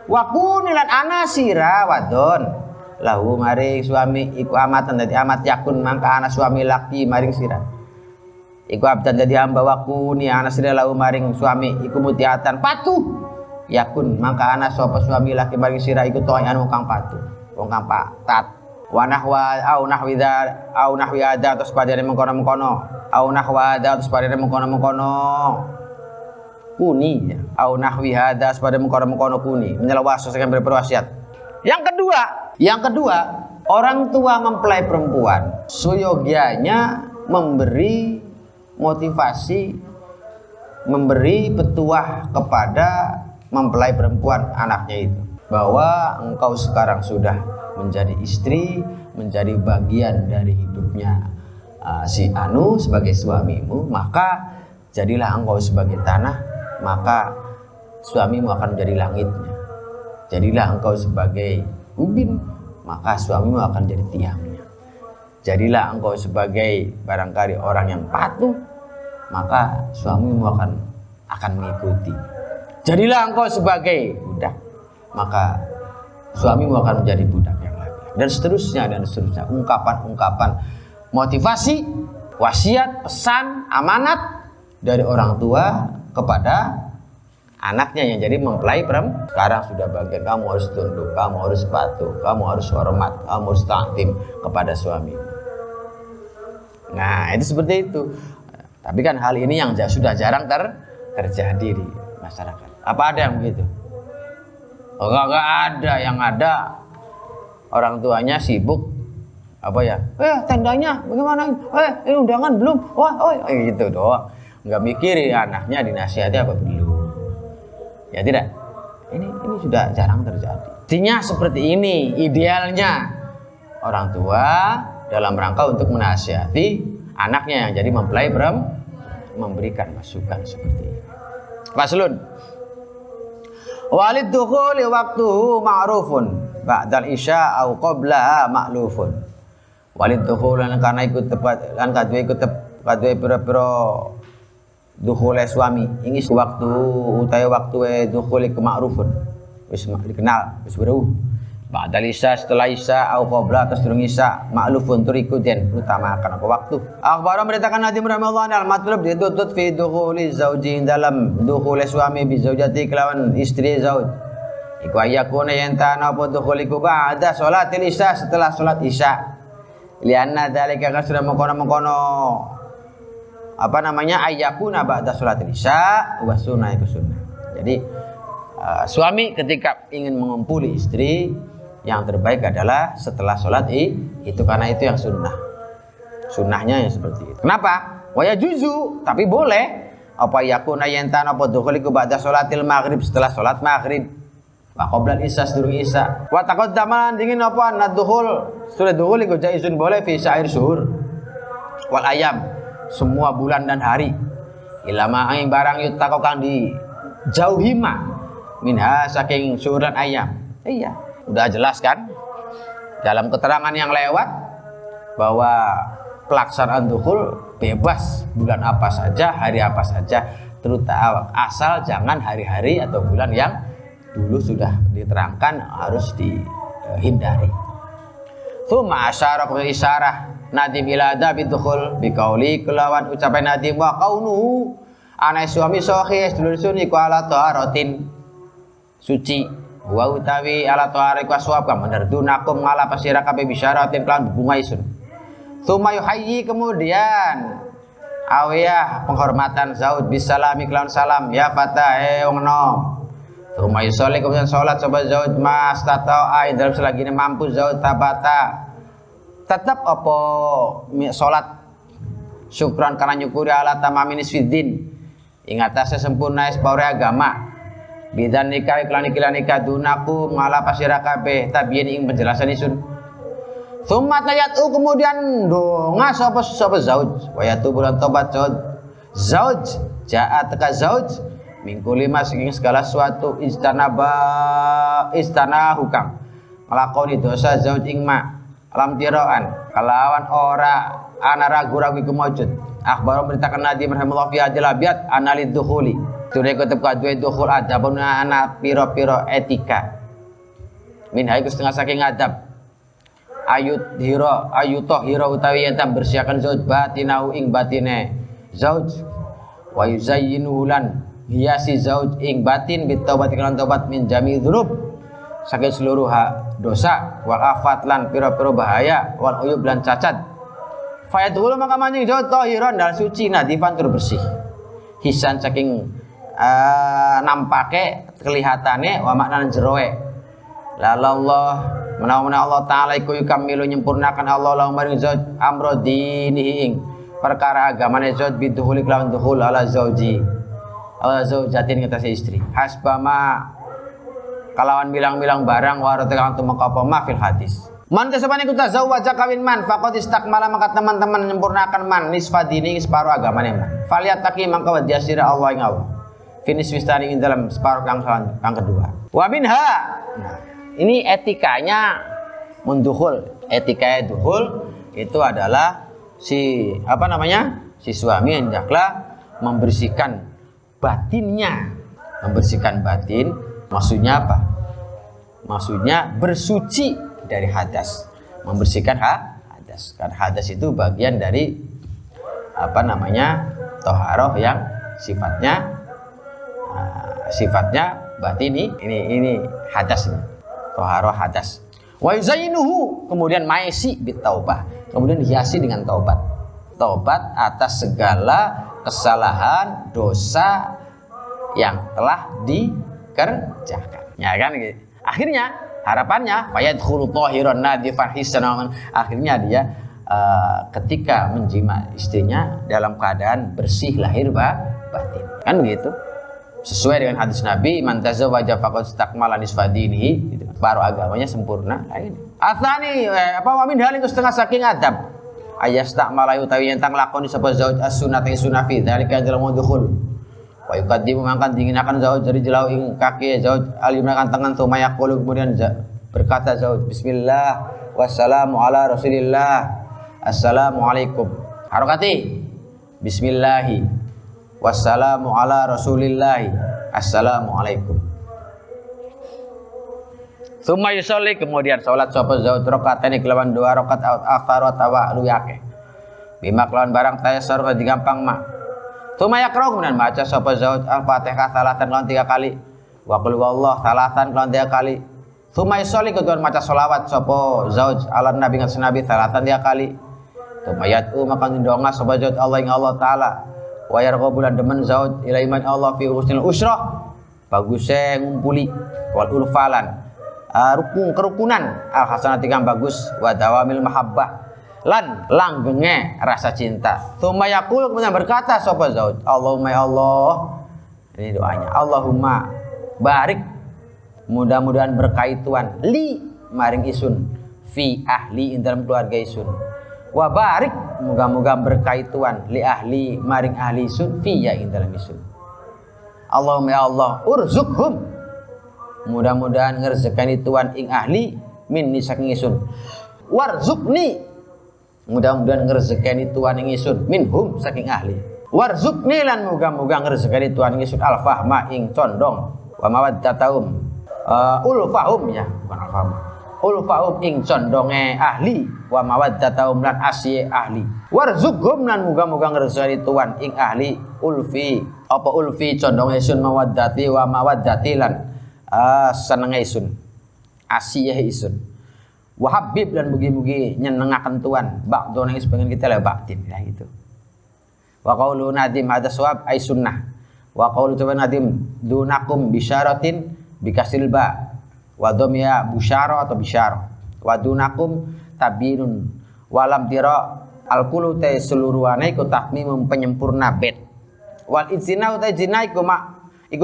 S1: wakuni lan anasira wadon lahu maring suami iku amatan dadi amat yakun mangka anak suami laki maring sira iku abdan dadi hamba wakuni anasira lahu maring suami iku mutiatan patuh yakun mangka anak sapa suami laki maring sira iku toyan wong kang patuh wong kang taat wa nahwa au nahwida au nahwiada terus padane mengkono-mengkono au nahwada terus padane mengkono-mengkono kuni ya au nahwihada terus padane mengkono-mengkono kuni menyelawas sekian berwasiat. Yang kedua orang tua mempelai perempuan suyogianya memberi motivasi, memberi petuah kepada mempelai perempuan anaknya itu bahwa engkau sekarang sudah menjadi istri, menjadi bagian dari hidupnya si Anu sebagai suamimu, maka jadilah engkau sebagai tanah, maka suamimu akan menjadi langitnya. Jadilah engkau sebagai ubin, maka suamimu akan jadi tiangnya. Jadilah engkau sebagai barangkali orang yang patuh, maka suamimu akan mengikuti. Jadilah engkau sebagai budak, maka suamimu akan menjadi budak yang laki-laki. Dan seterusnya. Ungkapan-ungkapan motivasi, wasiat, pesan, amanat dari orang tua kepada anaknya yang jadi mempelai perempuan. Sekarang sudah bagian kamu harus tunduk, kamu harus patuh, kamu harus hormat, kamu harus takdim kepada suamimu. Nah, itu seperti itu. Tapi kan hal ini yang sudah jarang terjadi di masyarakat. Apa ada yang begitu? Oh, enggak ada. Yang ada orang tuanya sibuk apa ya? Tendanya bagaimana? Ini undangan belum? Gitu doang. Enggak mikirin anaknya dinasihati apa belum. Ya tidak. Ini sudah jarang terjadi. Artinya seperti ini idealnya orang tua dalam rangka untuk menasihati anaknya yang jadi mempelai memberikan masukan seperti ini. Faslun. Walid dukhuli waktuhu ma'rufun ba'dal isya au qabla ma'lufun. Walid dukhul karena ikut tepat lan kadue pira-pira dukhule suami ini waktu utawi waktu dukhuli ke ma'rufun wis dikenal wis beruh ba'dal isya setelah isya au qabla atas durung isya ma'lufun tur iku den utamakan apa waktu. Akhbar memberitakan Nadim Ramadhan al-matlub dituntut fi dukhuli zauji dalam dukhuli suami bi zaujati kelawan istri zauj iku ayakuna yantana apa dukhuliku ba'da sholatil isya setelah sholat isya lianna dzalika kasra mengkono-mengkono ayakuna ba'da sholatil isya wa sunnah itu sunnah. Jadi suami ketika ingin mengumpuli istri yang terbaik adalah setelah sholat itu karena itu yang sunnahnya yang seperti itu. Kenapa? Waya juzu tapi boleh apa yakuna yantana apa dukhuliku ba'da sholatil maghrib setelah sholat maghrib wa qabla isya sedurung isya wa taqaddama dingin apa naddukhul sudah dukhul iku jaizun boleh fi syair syuhur wal ayam semua bulan dan hari ilama aing barang yuttaqo kang di jauhima minha saking syuhur dan ayam. Iya, udah jelas kan dalam keterangan yang lewat bahwa pelaksanaan dukhul bebas bulan apa saja, hari apa saja, terutama asal jangan hari-hari atau bulan yang dulu sudah diterangkan harus dihindari. Tsumma asyara bil isyarah nadim ila adabi dukhul biqauli kelawan ucapan nadim wa kaunuhu ana suami sahih sedulur sunni ku ala taharatin suci wa utawi ala taharik waswab bener dunakum ngala pasira kabeh bisyaratin kelan bunga isun. Tsumma yuhayyi kemudian awiyah penghormatan zauj bisalami kelan salam ya fata wong nom. Tsumma yusolli kemudian salat sapa zauj mas tata'a dalam selagi mampu zauj tabata tetap apa salat syukran karena nyukuri ala tamamin isfiddin ing atase sempurna separe agama bidan nikah iklan nikah dunaku ngala pasira kabeh tabiyin ing penjelasan isun. Tsumma tayatu kemudian donga sapa zauj wa yatu bulan tobat zauj ja'a teka zauj mingkuli mas ing segala suatu istana hukam nglakoni dosa zauj ing ma alam tiraan kalawan ora ana ragu-ragu iku maujud akhbar beritakan Nabi rahimahullah fi hadil abiyat analid dukhuli ture kutub kadue dukhul adabun ana piro-piro etika min haiku setengah saking adab ayutoh hiro utawi yentam bersihkan zauj batinahu ing batine zauj wa yuzayyinuhu lan hiasi zauj ing batin bitaubat kelan taubat min jami dzunub saking seluruh dosa wal afat lan pira-pira bahaya wal uyub lan cacat fayadhulu maka manjing zauj tahiran dal suci nadifan tur bersih hisan saking nampake kelihatane wa makna jeroe lalallah menawa Allah taala iku kamilu nyempurnakan Allah lahum maring zauj amro dinihi ing perkara agamane zauj biduhul kelawan duhul ala zauji Allah zaujatin ngatasi istri hasbama kalawan bilang-bilang barang warotekan tumeka ma fil hadis man kasabane kuta zawwaja kawin man faqad istakmala maka teman-teman menyempurnakan man nisfadini separuh agamane man faliyataki mangka wadiasira Allah ing Allah finish wistani ing dalam separuh kang kedua wa minha nah, ini etikanya mendukhul etikanya dukhul itu adalah si suami hendaklah membersihkan batinnya. Membersihkan batin maksudnya apa? Maksudnya bersuci dari hadas. Membersihkan hadas. Karena hadas itu bagian dari toharoh yang sifatnya batini. Ini hadas ini. Toharoh hadas. Wa yuzayyinuhu kemudian maisi bitaubah. Kemudian dihiasi dengan taubat. Taubat atas segala kesalahan, dosa yang telah dikerjakan. Ya kan? Akhirnya harapannya fayadkhulu tahiran nadifan hisanan. Akhirnya dia ketika menjima istrinya dalam keadaan bersih lahir batin. Kan begitu? Sesuai dengan hadis Nabi, man tazawwaja faqad istakmala nisfa dinihi, gitu. Baru agamanya sempurna. Nah, ini. Atsani wa min halin setengah saking adab. Ayastakmala utawi yen tang lakoni sapa zauj as-sunnah ing sunah fi dzalika dalam dukhul. Wa yuqaddimu mangkan dinginakan zauj dari jelau ing kaki zauj alimna kan tangan sumaya qulu kemudian berkata zauj bismillah wassalamu ala rasulillah assalamualaikum harokati bismillahi wassalamu ala rasulillahi assalamualaikum. Summa yusolli kemudian salat sapa zauj rakaataini kelawan 2 rakaat aktsara tawa luyake. Bima kelawan barang tayassar digampang mak. Summa yaqra kemudian baca sapa zauj Al-Fatihah salatan kelawan 3 kali. Wa qul huwallahu salatan kelawan 3 kali. Summa yusolli kemudian maca selawat sapa zauj ala nabi ngan nabi salatan 3 kali. Summa yatu maka ndonga sapa zauj Allah ing Allah taala. Wa yarghabulan demen zauj ila iman Allah fi husnil usrah. Baguse ngumpuli wal ulfalan. Kerukunan al hasanati kang bagus wa dawamil mahabbah lan langgenge rasa cinta. Tsumma yaqul kemudian berkata sapa zauj Allahumma ya Allah, ini doanya Allahumma barik mudah-mudahan berkait Tuhan li maring isun fi ahli ing dalam keluarga isun wa barik muga-muga berkait Tuhan li ahli maring ahli isun fi ya ing dalam isun. Allahumma ya Allah urzukhum mudah-mudahan ngerzekani Tuhan ing ahli min saking isun warzukni mudah-mudahan ngerzekani Tuhan ing isun minhum saking ahli Warzuqni lan muga-muga ngresekani Tuhan ingsun al-fahma ing condong wa mawaddataum ulfahum ya bukan al-fahma ulfahum ing condonge ahli wa mawaddataum lan asyi ahli warzuqhum lan muga-muga ngresekani Tuhan ing ahli ulfi apa ulfi condonge sun mawaddati wa mawaddati lan senenge sun asyihe isun wa habib lan mugi-mugi nyenengaken Tuhan ba'done sebagian kita lah ba'din ya gitu. Wa qaulu nadim hadza suwab ay sunnah wa qaulu coba nadim dunakum bisyaratin bikasil ba wa dhamya busyara atau bisyara wa dunakum tabinun walam tira al qulu ta seluruhane iku tahmim penyempurna bet wal izina ta zina iku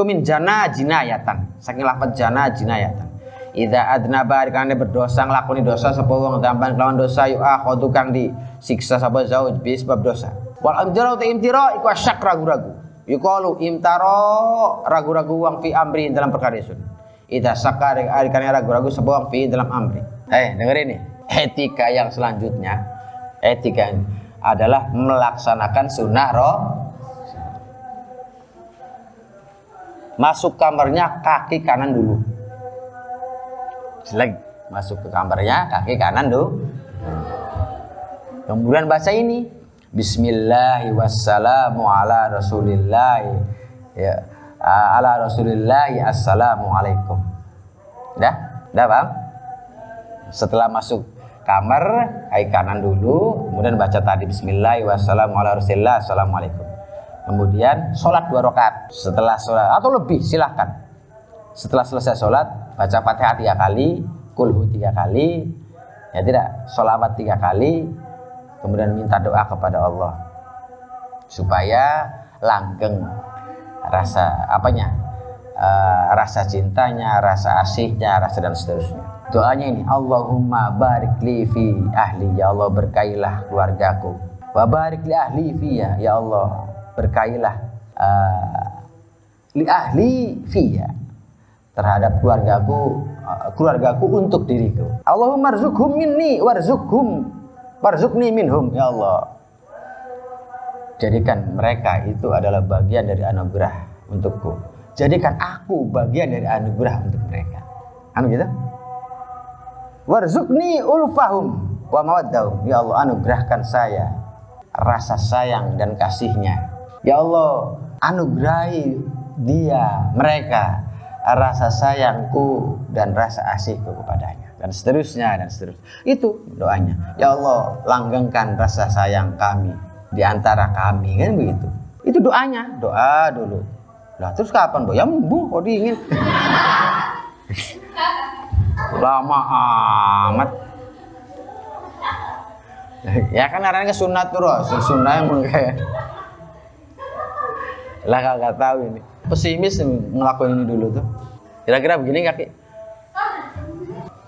S1: min jana jinayatan saking lafaz jana jinayatan idza adnaba rikane berdosa nglakoni dosa sapa wong tampan kelawan dosa yu akhadhu kang disiksa sapa zauj bi sebab dosa. Wal amjara ta imtira iku asyak ragu-ragu. Yuqalu imtara ragu-ragu wong fi amri dalam perkara sun. Idza sakar rikane ragu-ragu sapa wong fi dalam amri. Dengerin nih. Etika yang selanjutnya etika ini adalah melaksanakan sunnah roh. Masuk kamarnya kaki kanan dulu. Selagi masuk ke kamarnya kaki kanan dulu. Kemudian baca ini Bismillahi wassalamu ala rasulillahi ya ala rasulillahi assalamualaikum. Dah paham? Setelah masuk kamar kaki kanan dulu, kemudian baca tadi Bismillahi wassalamu ala rasulillah assalamualaikum. Kemudian sholat 2 rakaat. Setelah sholat atau lebih silahkan. Setelah selesai sholat baca Fatihah 3 kali, kulhu 3 kali, ya tidak, sholawat 3 kali, kemudian minta doa kepada Allah supaya langgeng rasa rasa cintanya, rasa asihnya, rasa dan seterusnya. Doanya ini Allahumma barik li fi ahli, ya Allah berkailah keluargaku, wa barik li ahli fi ya Allah berkailah li ahli fi terhadap keluargaku untuk diriku. Allahumma rzuqhum minni warzuqni minhum, ya Allah jadikan mereka itu adalah bagian dari anugerah untukku, jadikan aku bagian dari anugerah untuk mereka. Gitu. Warzuqni ulfahum wa mawaddahum, ya Allah anugerahkan saya rasa sayang dan kasihnya, ya Allah anugerahi mereka rasa sayangku dan rasa asihku kepadanya, dan seterusnya. Itu doanya. Ya Allah langgengkan rasa sayang kami di antara kami, kan begitu. Itu doanya, doa dulu. Lah terus kapan, Bu? Ya mbuh kok dingin. Lama amat. Ya kan arahnya sunat terus, sunnah yang kayak. Lah kagak tahu ini. Pesimis ngelakuin ini dulu tuh. Kira-kira begini kaki.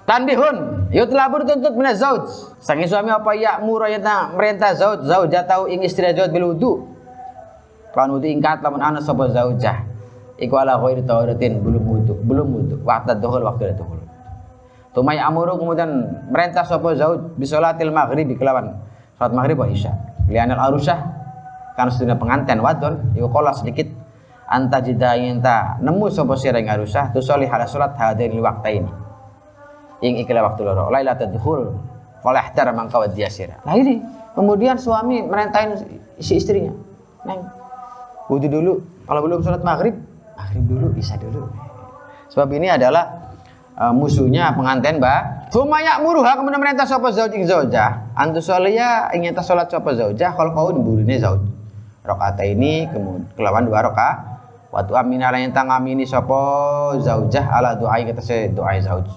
S1: Tanbihun, yutlabur tuntut minaz zauj. Saking suami apa ya murayata merintah zaujatahu ing istri zauj bil wudu. Kan wudu ingkat lamun ana sapa zaujah. Iku ala ghairi tawaratin belum wudu. Waktu duhul. Tumai amuru kemudian merintah sapa zauj bi sholatil maghrib kelawan salat maghrib wa isya. Lianal arusyah kan sedina pengantin wadon iku qala sedikit anta jida ta nemu sapa sira ing arusyah tu sholih ala salat hadain waqtaini. Ing ikhla waktu loro lailatul duhul falahtar mangka wa diasira. Nah ini kemudian suami merintahin si istrinya, neng wudu dulu, kalau belum sholat maghrib dulu, isya dulu. Sebab ini adalah musuhnya pengantin mbak. Sumaya muruha kemudian merintah sapa zauj ing zaujah antu sholiya ing nyata sholat sapa zaujah kalau kau diburine zauj rakaat ini kemudian kelawan 2 rakaat waktu aminah yang tangamini sapa zaujah ala doa kita doa zauj.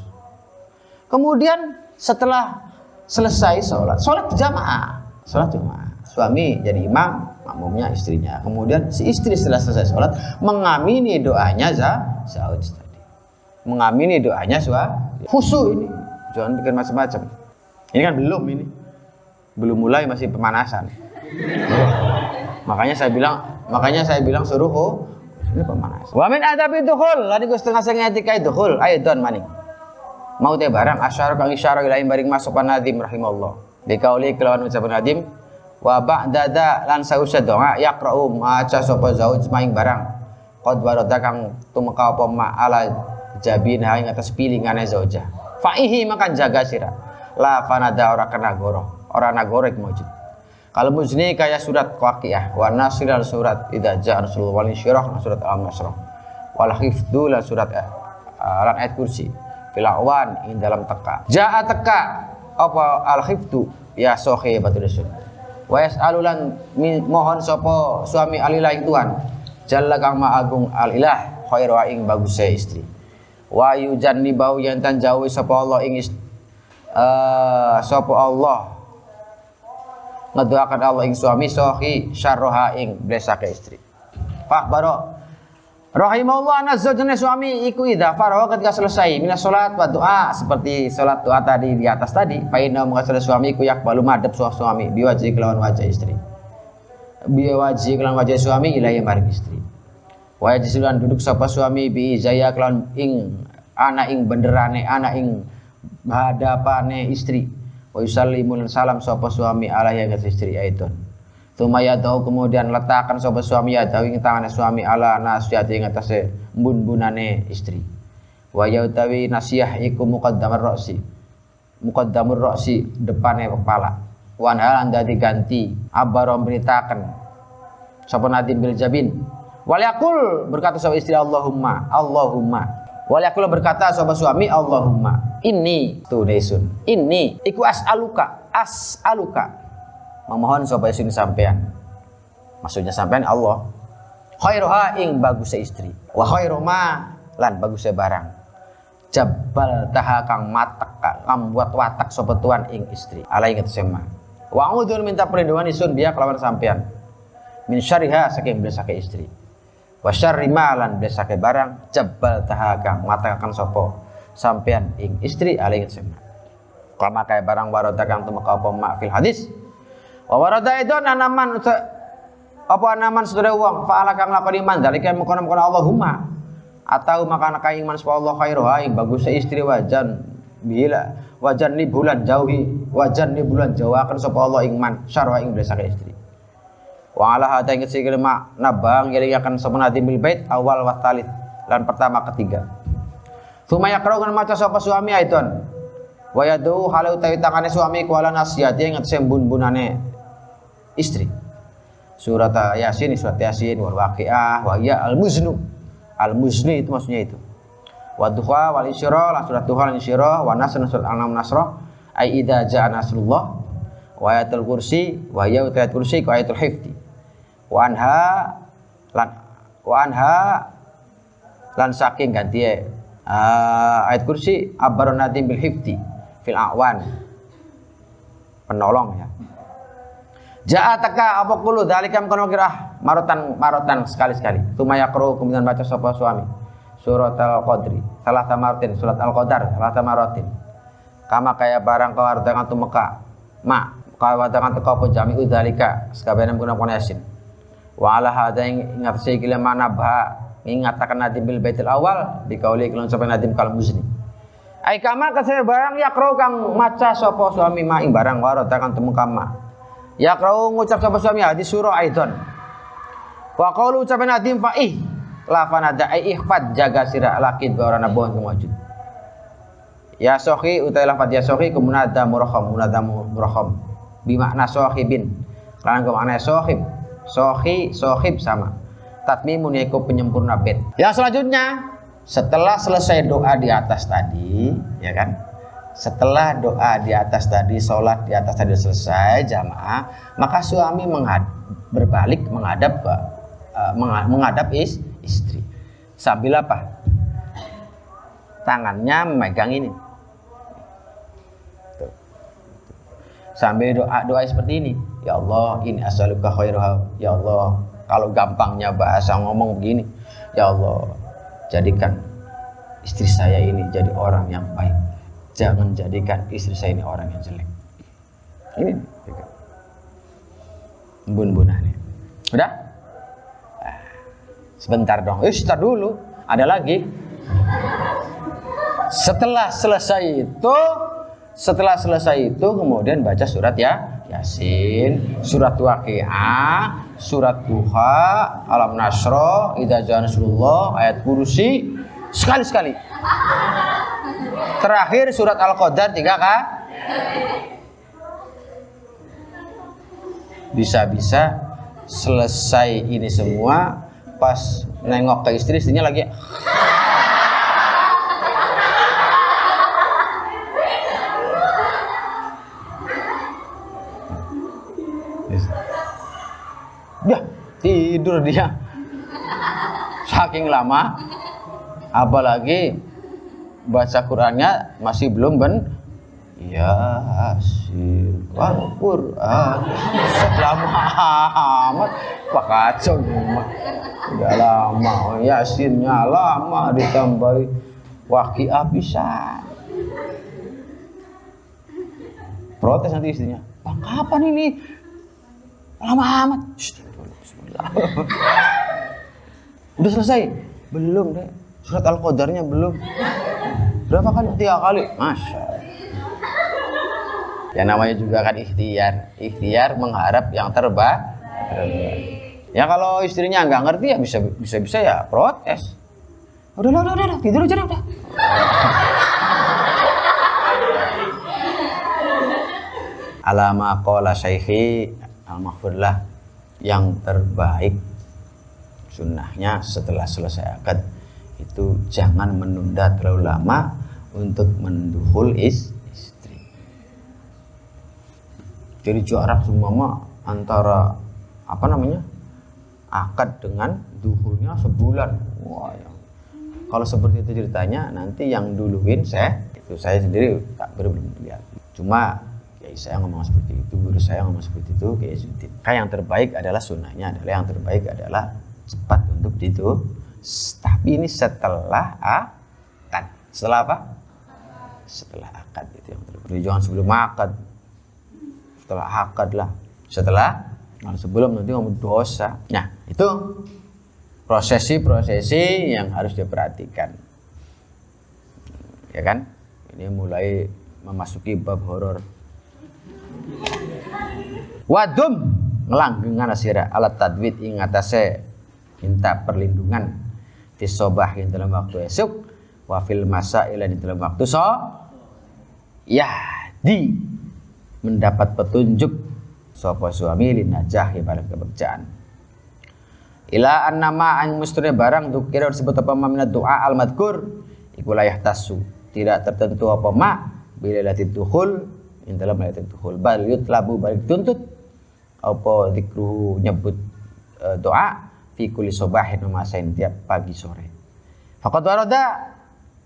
S1: Kemudian setelah selesai sholat jamaah, suami jadi imam, makmumnya istrinya. Kemudian si istri setelah selesai sholat mengamini doanya zauj tadi, mengamini doanya suami. Khusyuk ini, jangan bikin macam-macam. Ini kan belum mulai, masih pemanasan. Makanya saya bilang suruh ini pemanasan. Wa min adabi dukhul, lani ku setengah etika dukhul, aidon maning. Mau teh barang asyara kang isyara ilahi baring masuk nadim rahimallah. Bikauli kelawan ucapan nadim Wa ba'dada lan sause donga yaqra'u maca sapa zauj maing barang qad warada kang tumeka apa ma ala jabina ing atas pilingane zaujah. Fa'ihi makan jaga sira. La fanada ora kena goro, ora nagorek maujud. Kalau muzni kaya surat Waqiah, wa Nasr dan surat Idza Ja'a Nasrullah wal Insyirah dan surat Al-Nasr. Wal Hifdzu dan surat lan ayat kursi. Fil awan ing dalam teka. Ja'a teka apa al-hifdzu ya sohi batul sun. Wa yas'alulan mohon sapa suami alilah ing Tuhan. Jalla kang ma agung alilah khairu ing baguse istri. Wa yujannibau yantan jauhi sapa Allah ing sapa Allah ngedoakan Allah ing suami sohi syarroha ing blesake istri. Baro rahimahullah ana zaujane suami iku idza faragha ketika selesai minas salat wa doa seperti salat doa tadi di atas tadi fa inna mengasal suami iku yakbalu madhab suami biwajhi kelawan wajah istri. Biwajhi kelawan wajah suami ilahi maring istri. Wa yajisulan duduk sapa suami bi jaya kelawan ing ana ing benderane ana ing hadapane istri. Wa yusallimul salam sapa suami alaihi atas istri aidon. Tumaya tahu kemudian letakkan sapa suami ya tahu ing tangane suami ala nasihati ing atase mbun-bunane istri. Wa yautawi nasihah iku muqaddamur ra'si. Muqaddamur ra'si depane kepala. Wan halan dadi ganti abaro beritaken sapa nadim bil jabin. Wal yaqul berkata sapa istri Allahumma wal yaqul berkata sapa suami Allahumma inni tunesun inni iku as'aluka memohon sapa istri sampean, maksudnya sampean Allah khairuha ing baguse istri wa khairu ma lan baguse barang jabal taha kang matek kang buat watak sapa tuan ing istri alai ngetesema wa a'udzu minta perlindungan isun biya kelawan sampean min syarriha saking blesake istri wa syarri ma lan blesake barang jabal taha kang matekaken sapa sampean ing istri alai ngetesema kama kaya barang warada kang tumeka apa mak fil hadis. Wa warada itu anaman apa anaman sedaya wong fa'ala kang lakoni man dalika mengkono-mengkono Allahumma atau makana kaing man sapa Allah khairuha ing bagus istri wajan bila wajan ni bulan jauhaken sapa Allah ing man syarwa ing blesake istri. Wa ala hada ing sikil mak nabang yeliaken sapa nadimil bait awal wa tsalits lan pertama ketiga. Sumaya qra'u kan maca sapa suami aidon. Wa yadu halu tawi tangane suami kuala nasihati ing atase bun-bunane istri. Surat Yasin wal Waqiah wa ya al-muzni itu maksudnya itu. Wa duha wal insyirah la surat duha wal insyirah wa nasr surat al-nasr ai idza jaa nasrullah wa ayatul kursi wa ya ayatul kursi wa ayatul hifdi wa anha lan saking ganti ayat kursi abaronatim bil hifdi fil awan penolong ya. Ja'a taka apa kulu dalikam kono kirah marotan sekali-sekali. Tumaya qro kemudian baca sapa suami. Surat Al-Qadri, salah tamarotin, surat Al-Qadar, salah tamarotin. Kama kaya barang kawar dengan tumeka. Kawar dengan teka apa jami'u dalika sakabehane kono Yasin. Wa ala hada ing ngatasi kila mana ba ingatakan nadim bil baitil awal dikauli kelon sampai nadim kal muzni. Ai kama kasih barang ya qro kang maca sapa suami ma ing barang warata kang temu kama. Ya kau ngucap sapa suami hadis surah aidon. Wa qaulu ucapan nadim fa'ih la fanada ai ihfad jaga sira lakid wa orana bohon kemujud. Ya sohi utai lafaz ya sohi kemunada muraham bimakna sohibin. Karena kemakna sohib sama. Tatmimun yaitu penyempurna bait. Yang selanjutnya setelah selesai doa di atas tadi, ya kan? Setelah doa di atas tadi, sholat di atas tadi selesai jamaah, maka suami berbalik menghadap istri. Sambil apa? Tangannya memegang ini. Tuh. Sambil doa seperti ini. Ya Allah, ini as'aluka khairaha. Ya Allah, kalau gampangnya bahasa ngomong begini. Ya Allah, jadikan istri saya ini jadi orang yang baik. Jangan jadikan istri saya ini orang yang jelek. Ini bun-bunannya. Udah? Sebentar dong. Start dulu. Ada lagi. Setelah selesai itu kemudian baca surat Yasin, surat Waqiah, surat Duha, Alam Nasro, Idza Jaa Nasrullah, ayat kursi sekali-sekali. Terakhir surat Al-Qadar 3 kali. Bisa-bisa selesai ini semua pas nengok ke istri, istrinya lagi ya tidur dia saking lama, apalagi baca Qurannya masih belum Yasin Al-Quran selama amat pak kacau mah. Udah lama Yasinnya lama ditambahi Waqiah bisa. Protes nanti istrinya, "Bang, kapan ini? Lama amat." Udah selesai? Belum deh. Surat Al-Qadarnya belum. Berapa kali? 3 kali. Masya Allah. Ya namanya juga kan ikhtiar. Ikhtiar mengharap yang terbaik. Ya kalau istrinya nggak ngerti ya bisa ya protes. Udah, tidur aja udah. Alama qala syaihi al-maghfirlah, yang terbaik sunnahnya setelah selesai akad itu jangan menunda terlalu lama untuk mendukhul istri. Jadi jarak semua antara akad dengan dukhulnya sebulan. Wah, ya. Kalau seperti itu ceritanya, nanti yang duluin saya sendiri belum lihat. Cuma saya ngomong seperti itu, guru saya ngomong seperti itu, kayak Zutin. Yang terbaik adalah sunnahnya adalah yang terbaik adalah cepat untuk itu. Tapi ini setelah akad. Setelah apa? Setelah akad itu yang terbaik. Jadi jangan sebelum akad. Setelah akad lah. Kalau sebelum nanti ngomong dosa. Nah, itu prosesi yang harus diperhatikan. Ya kan? Ini mulai memasuki bab horor. Wadum ngelanggengan asira alat tadwid ing atase minta perlindungan tisobah ing dalam waktu esuk wa fil masail ing dalam waktu di mendapat petunjuk sapa suami linajah pada kebagjaan ila annama an mustune barang dukira disebut apa minad doa al madkur iku la yahtasu, tidak tertentu apa ma bila latid dukhul in dalam ayat dukhul bal yutlabu balik tuntut apa zikru nyebut doa fi kulli subahin masain tiap pagi sore. Faqad warada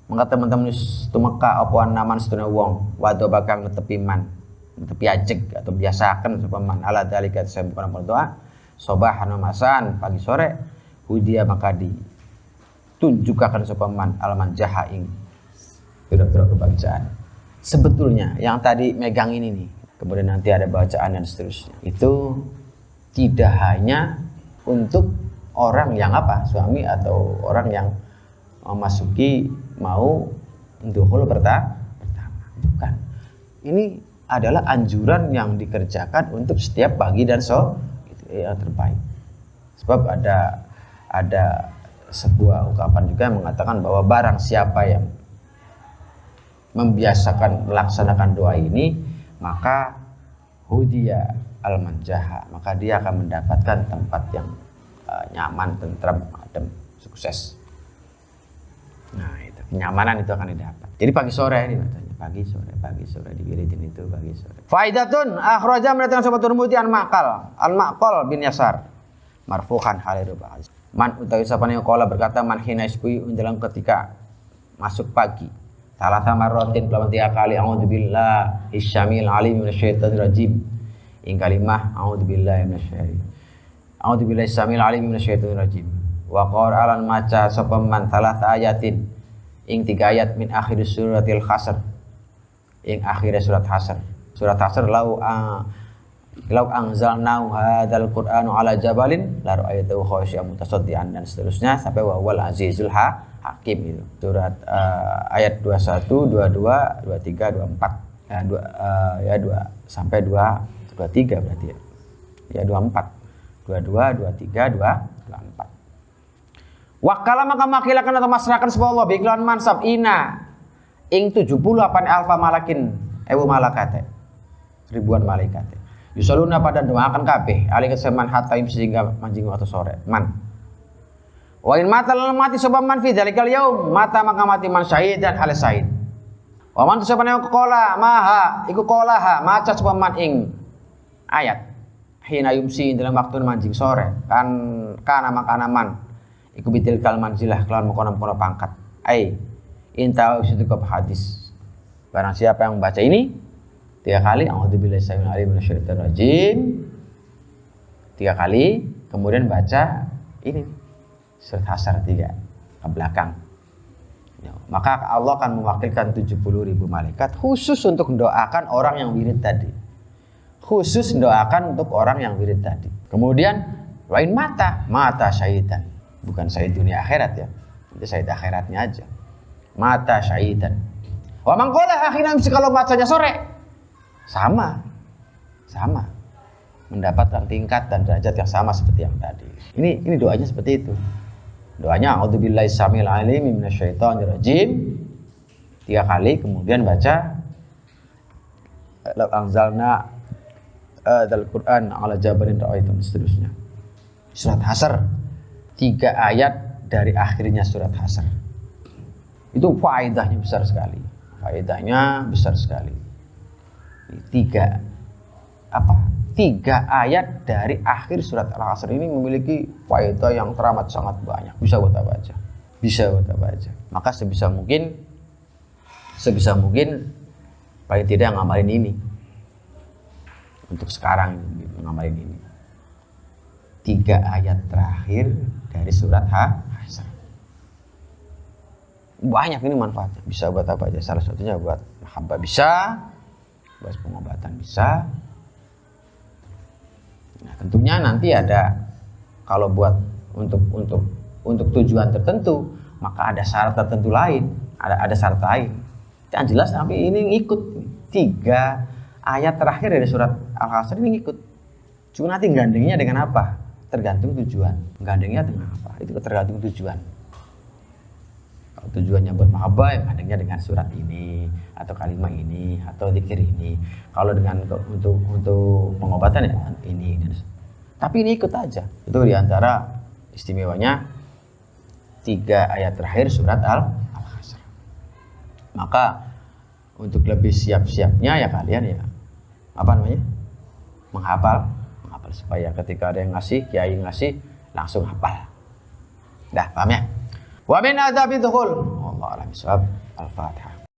S1: mengata teman-teman tumeka apa naman setuna wong wado bakang netepi ajeg atau biasakan sapa man ala dalika saya bukan berdoa subahan masan pagi sore hudia maka ditunjukkan sapa man alman jaha ing pira-pira kebangsaan. Sebetulnya yang tadi megang ini nih, kemudian nanti ada bacaan dan seterusnya. Itu tidak hanya untuk orang yang suami atau orang yang memasuki mau dukhul pertama. Bukan. Ini adalah anjuran yang dikerjakan untuk setiap pagi dan sore. Itu yang terbaik. Sebab ada sebuah ungkapan juga yang mengatakan bahwa barang siapa yang membiasakan melaksanakan doa ini, maka hudiya al-manjaha, maka dia akan mendapatkan tempat yang nyaman, tentram, adem, sukses. Nah, itu kenyamanan itu akan didapat. Jadi pagi sore ini katanya, pagi sore diwiritin itu pagi sore. Faidatun akhraja mendatangkan sahabat Tirmidzi al-Maqal bin Yasar marfuhan haliru ba'az. Man utawi sapane qala berkata man hina isbi dalam ketika masuk pagi salasa marratin kelawan 3 kali a'udzubillahi isyamil alim minasyaitonir rajim ing kalimah a'udzubillahi minasyaitonir isyamil alim minasyaitonir rajim wa qara'alan maca sapa man salasa ayatin ing 3 ayat min akhir suratil hasr ing akhir surat hasr lau anzalnahu hadzal qur'anu ala jabalin la ra'aytahu khashi'an mutasaddian dan seterusnya sampai wa wal azizul hakim itu. Surat ayat 21, 22, 23, 24 sampai 25 23 berarti ya. Ya 24. 22, 23, 24. Wakala maka makilakan atau masrakan sebab Allah biklan mansab ina ing 70 apan alfa malakin ewu malakate. Ribuan malaikat. Yusoluna pada doakan kabeh alih keseman hataim sehingga manjing waktu sore. Man. Wa in mata lan mati sebab man fi dzalikal yaum mata maka mati man syahid dan hal syahid. Wa man sabana kola maha iku kola ha maca sebab man ing ayat hina yumsi dalam waktu manjing sore kan kana makana man iku bitil kal manzilah kelawan mengkono-mengkono pangkat ai inta usitu ke hadis barang siapa yang membaca ini 3 kali a'udzubillahi samil alim minasyaitonir rajim 3 kali kemudian baca ini surat Hasyr 3 ke belakang ya, maka Allah akan mewakilkan 70.000 malaikat khusus untuk mendoakan orang yang wirid tadi khusus doakan untuk orang yang wirid tadi. Kemudian lain mata syahidan, bukan syahid dunia akhirat ya. Itu syahid akhiratnya aja. Mata syahidan. Wa man qala akhirnya kalau bacanya sore sama. Mendapatkan tingkat dan derajat yang sama seperti yang tadi. Ini doanya seperti itu. Doanya a'udzubillahi samil alim minasyaitonir rajim 3 kali kemudian baca law anzalna Al-Quran ala jabalin ra'aitum seterusnya. Surat Hasyr 3 ayat dari akhirnya surat Hasyr. Itu faedahnya besar sekali. 3 ayat dari akhir surat Al-Hasyr ini memiliki faedah yang teramat sangat banyak. Bisa buat apa aja. Maka sebisa mungkin paling tidak ngamalin ini. Untuk sekarang mengamalin ini 3 ayat terakhir dari surat Hasyr. Banyak ini manfaatnya. Bisa buat apa aja. Salah satunya buat mahabbah bisa, buat pengobatan bisa. Nah, tentunya nanti ada kalau buat untuk tujuan tertentu, maka ada syarat tertentu lain, ada syarat lain. Yang jelas tapi ini ngikut 3 ayat terakhir dari surat Al-Hasyr ini ngikut. Cuma nanti gandengnya dengan apa? Tergantung tujuan. Gandengnya dengan apa? Itu tergantung tujuan. Kalau tujuannya buat mahabbah, ya gandengnya dengan surat ini atau kalimat ini atau zikir ini. Kalau dengan untuk pengobatan ya ini. Tapi ini ikut aja. Itu diantara istimewanya 3 ayat terakhir surat Al-Hasyr. Maka untuk lebih siap-siapnya ya kalian ya menghafal supaya ketika ada yang ngasih, kiai ngasih langsung hafal. Dah paham ya? Wa min adzabi dukhul. Wallahu a'lam bishawab. Al-Fatihah.